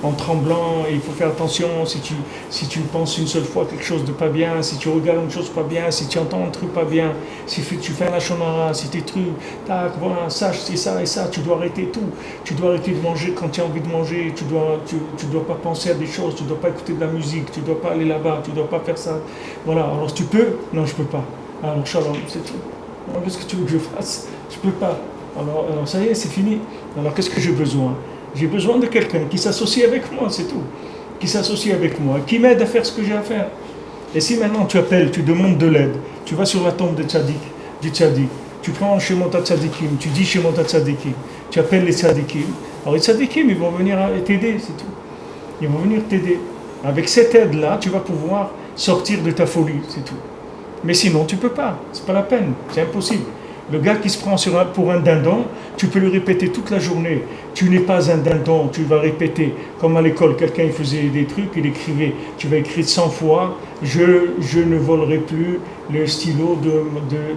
en tremblant, et il faut faire attention si tu penses une seule fois quelque chose de pas bien, si tu regardes une chose pas bien, si tu entends un truc pas bien, si tu fais un lachonara, si tes trucs, tac, voilà, ça, c'est ça et ça, tu dois arrêter tout. Tu dois arrêter de manger quand tu as envie de manger, tu dois pas penser à des choses, tu dois pas écouter de la musique, tu dois pas aller là-bas, tu dois pas faire ça. Voilà, alors tu peux? Non, je peux pas. Alors shalom, c'est tout. Alors, qu'est-ce que tu veux que je fasse? Je peux pas. Alors ça y est, c'est fini. Alors qu'est-ce que j'ai besoin? J'ai besoin de quelqu'un qui s'associe avec moi, c'est tout. Qui s'associe avec moi, qui m'aide à faire ce que j'ai à faire. Et si maintenant tu appelles, tu demandes de l'aide, tu vas sur la tombe du tzaddik, tu prends chez Monta Tzadikim, tu dis chez Monta Tzadikim, tu appelles les tzadikim. Alors les tzadikim, ils vont venir t'aider, c'est tout. Ils vont venir t'aider. Avec cette aide-là, tu vas pouvoir sortir de ta folie, c'est tout. Mais sinon, tu ne peux pas. C'est pas la peine, c'est impossible. Le gars qui se prend pour un dindon, tu peux lui répéter toute la journée. Tu n'es pas un dindon, tu vas répéter. Comme à l'école, quelqu'un il faisait des trucs, il écrivait. Tu vas écrire 100 fois, je ne volerai plus le stylo de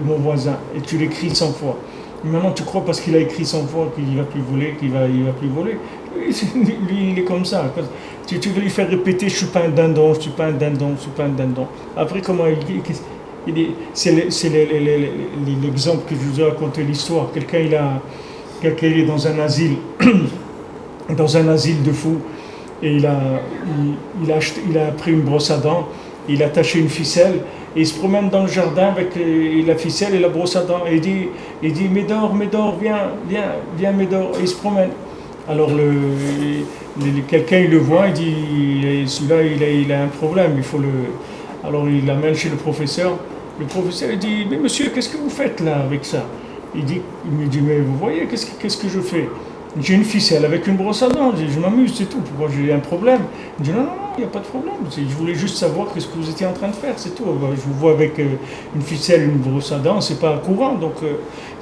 mon voisin. Et tu l'écris 100 fois. Et maintenant, tu crois parce qu'il a écrit 100 fois qu'il ne va plus voler, il va plus voler. Lui, il est comme ça. Tu veux lui faire répéter, je ne suis pas un dindon, je ne suis pas un dindon, je ne suis pas un dindon. Après, comment c'est l'exemple que je vous ai raconté l'histoire. Quelqu'un il est dans un asile de fous et il a pris une brosse à dents, il a attaché une ficelle et il se promène dans le jardin avec la ficelle et la brosse à dents et il dit Médor, viens Médor, et il se promène. Alors quelqu'un il le voit, il dit celui-là il a un problème, il faut le... Alors il l'amène chez le professeur. Le professeur il dit, mais monsieur, qu'est-ce que vous faites là avec ça? Il me dit, mais vous voyez, qu'est-ce que je fais? J'ai une ficelle avec une brosse à dents, je m'amuse, c'est tout. Pourquoi j'ai un problème? Il dit, non, il n'y a pas de problème. Je voulais juste savoir qu'est-ce que vous étiez en train de faire, c'est tout. Je vous vois avec une ficelle, une brosse à dents, c'est pas courant, donc,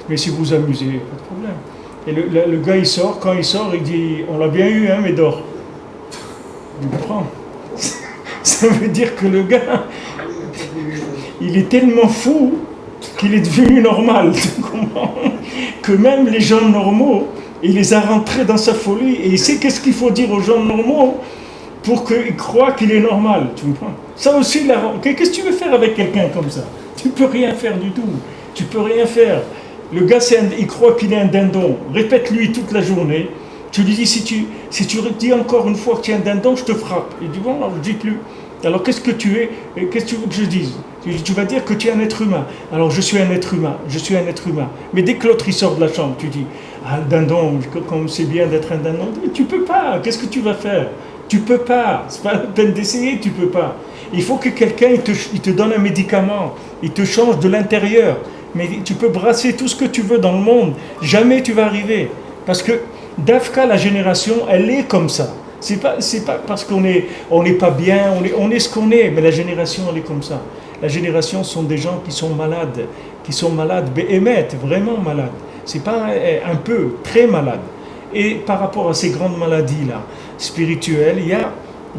mais si vous vous amusez, pas de problème. Et le gars il sort, quand il sort, il dit, on l'a bien eu, hein, Médor. Je comprends. Ça veut dire que le gars, il est tellement fou qu'il est devenu normal, que même les gens normaux, il les a rentrés dans sa folie et il sait qu'est-ce qu'il faut dire aux gens normaux pour qu'ils croient qu'il est normal. Tu comprends? Ça aussi, qu'est-ce que tu veux faire avec quelqu'un comme ça? Tu peux rien faire du tout. Tu peux rien faire. Le gars, il croit qu'il est un dindon. Répète-lui toute la journée Tu lui dis, si tu dis encore une fois que tu es un dindon, je te frappe. Il dit, bon, alors je ne dis plus. Alors qu'est-ce que tu es? Qu'est-ce que tu veux que je dise? Tu vas dire que tu es un être humain. Alors je suis un être humain, je suis un être humain. Mais dès que l'autre il sort de la chambre, tu dis, ah le dindon, comme c'est bien d'être un dindon. Tu peux pas, qu'est-ce que tu vas faire? Tu peux pas, c'est pas la peine d'essayer, tu peux pas. Il faut que quelqu'un il te donne un médicament, il te change de l'intérieur. Mais tu peux brasser tout ce que tu veux dans le monde, jamais tu vas arriver. Parce que d'Afka, la génération, elle est comme ça. C'est pas parce qu'on n'est pas bien, on est ce qu'on est, mais la génération, elle est comme ça. La génération sont des gens qui sont malades, béhémètes, vraiment malades. C'est pas un peu, très malades. Et par rapport à ces grandes maladies-là, spirituelles, il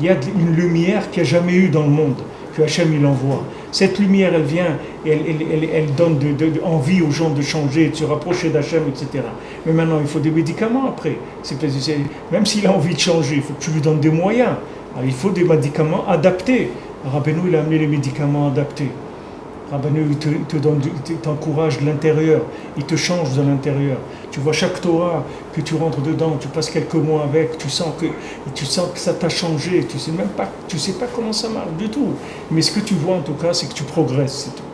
y a une lumière qu'il n'y a jamais eu dans le monde, que Hachem il envoie. Cette lumière, elle vient, et elle donne envie aux gens de changer, de se rapprocher d'Hachem, etc. Mais maintenant, il faut des médicaments après. Même s'il a envie de changer, il faut que tu lui donnes des moyens. Alors, il faut des médicaments adaptés. Rabbeinu, il a amené les médicaments adaptés. Rabbeinu, il t'encourage de l'intérieur, il te change de l'intérieur. Tu vois chaque Torah que tu rentres dedans, tu passes quelques mois avec, tu sens que ça t'a changé, tu sais pas comment ça marche du tout. Mais ce que tu vois en tout cas, c'est que tu progresses, c'est tout.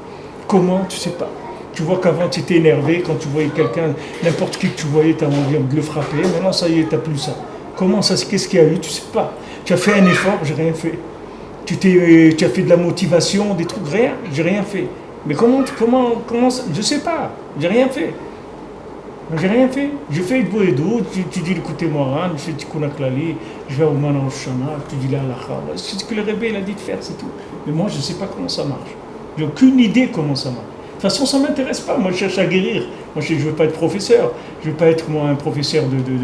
Comment, tu sais pas. Tu vois qu'avant tu étais énervé, quand tu voyais quelqu'un, n'importe qui que tu voyais, tu as envie de le frapper, maintenant ça y est, tu n'as plus ça. Comment ça, qu'est-ce qu'il y a eu, tu sais pas. Tu as fait un effort, j'ai rien fait. Tu as fait de la motivation, des trucs, rien, j'ai rien fait. Mais comment, je sais pas, j'ai rien fait. J'ai rien fait. Je fais de boédou, tu dis écoutez-moi, je fais tikkun klali, je vais au Manan Shana, tu dis la halakha. C'est ce que le Rebbe il a dit de faire, c'est tout. Mais moi, je sais pas comment ça marche. J'ai aucune idée comment ça marche. De toute façon, ça ne m'intéresse pas. Moi, je cherche à guérir. Moi, je ne veux pas être professeur. Je ne veux pas être, moi, un professeur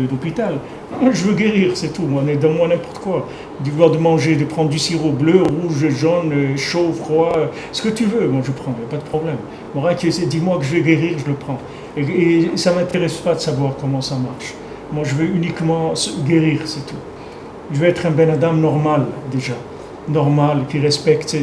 d'hôpital. Moi, je veux guérir, c'est tout. Moi, donne-moi n'importe quoi. Du vouloir de manger, de prendre du sirop bleu, rouge, jaune, chaud, froid, ce que tu veux, moi, je prends. Il n'y a pas de problème. Bon, dis-moi que je vais guérir, je le prends. Et ça ne m'intéresse pas de savoir comment ça marche. Moi, je veux uniquement guérir, c'est tout. Je veux être un Ben Adam normal, déjà. Normal, qui respecte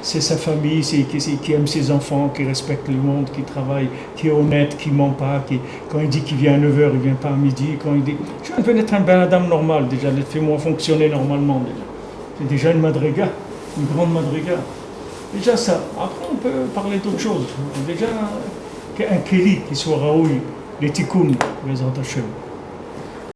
sa famille, qui aime ses enfants, qui respecte le monde, qui travaille, qui est honnête, qui ne ment pas, quand il dit qu'il vient à 9h, il ne vient pas à midi, quand il dit... Je veux être un Ben Adam normal, déjà, fais-moi fonctionner normalement, déjà. C'est déjà une madriga, une grande madriga. Déjà ça. Après, on peut parler d'autres choses. Déjà, un kéli qui soit raoui, les tikkuns, les Hashem.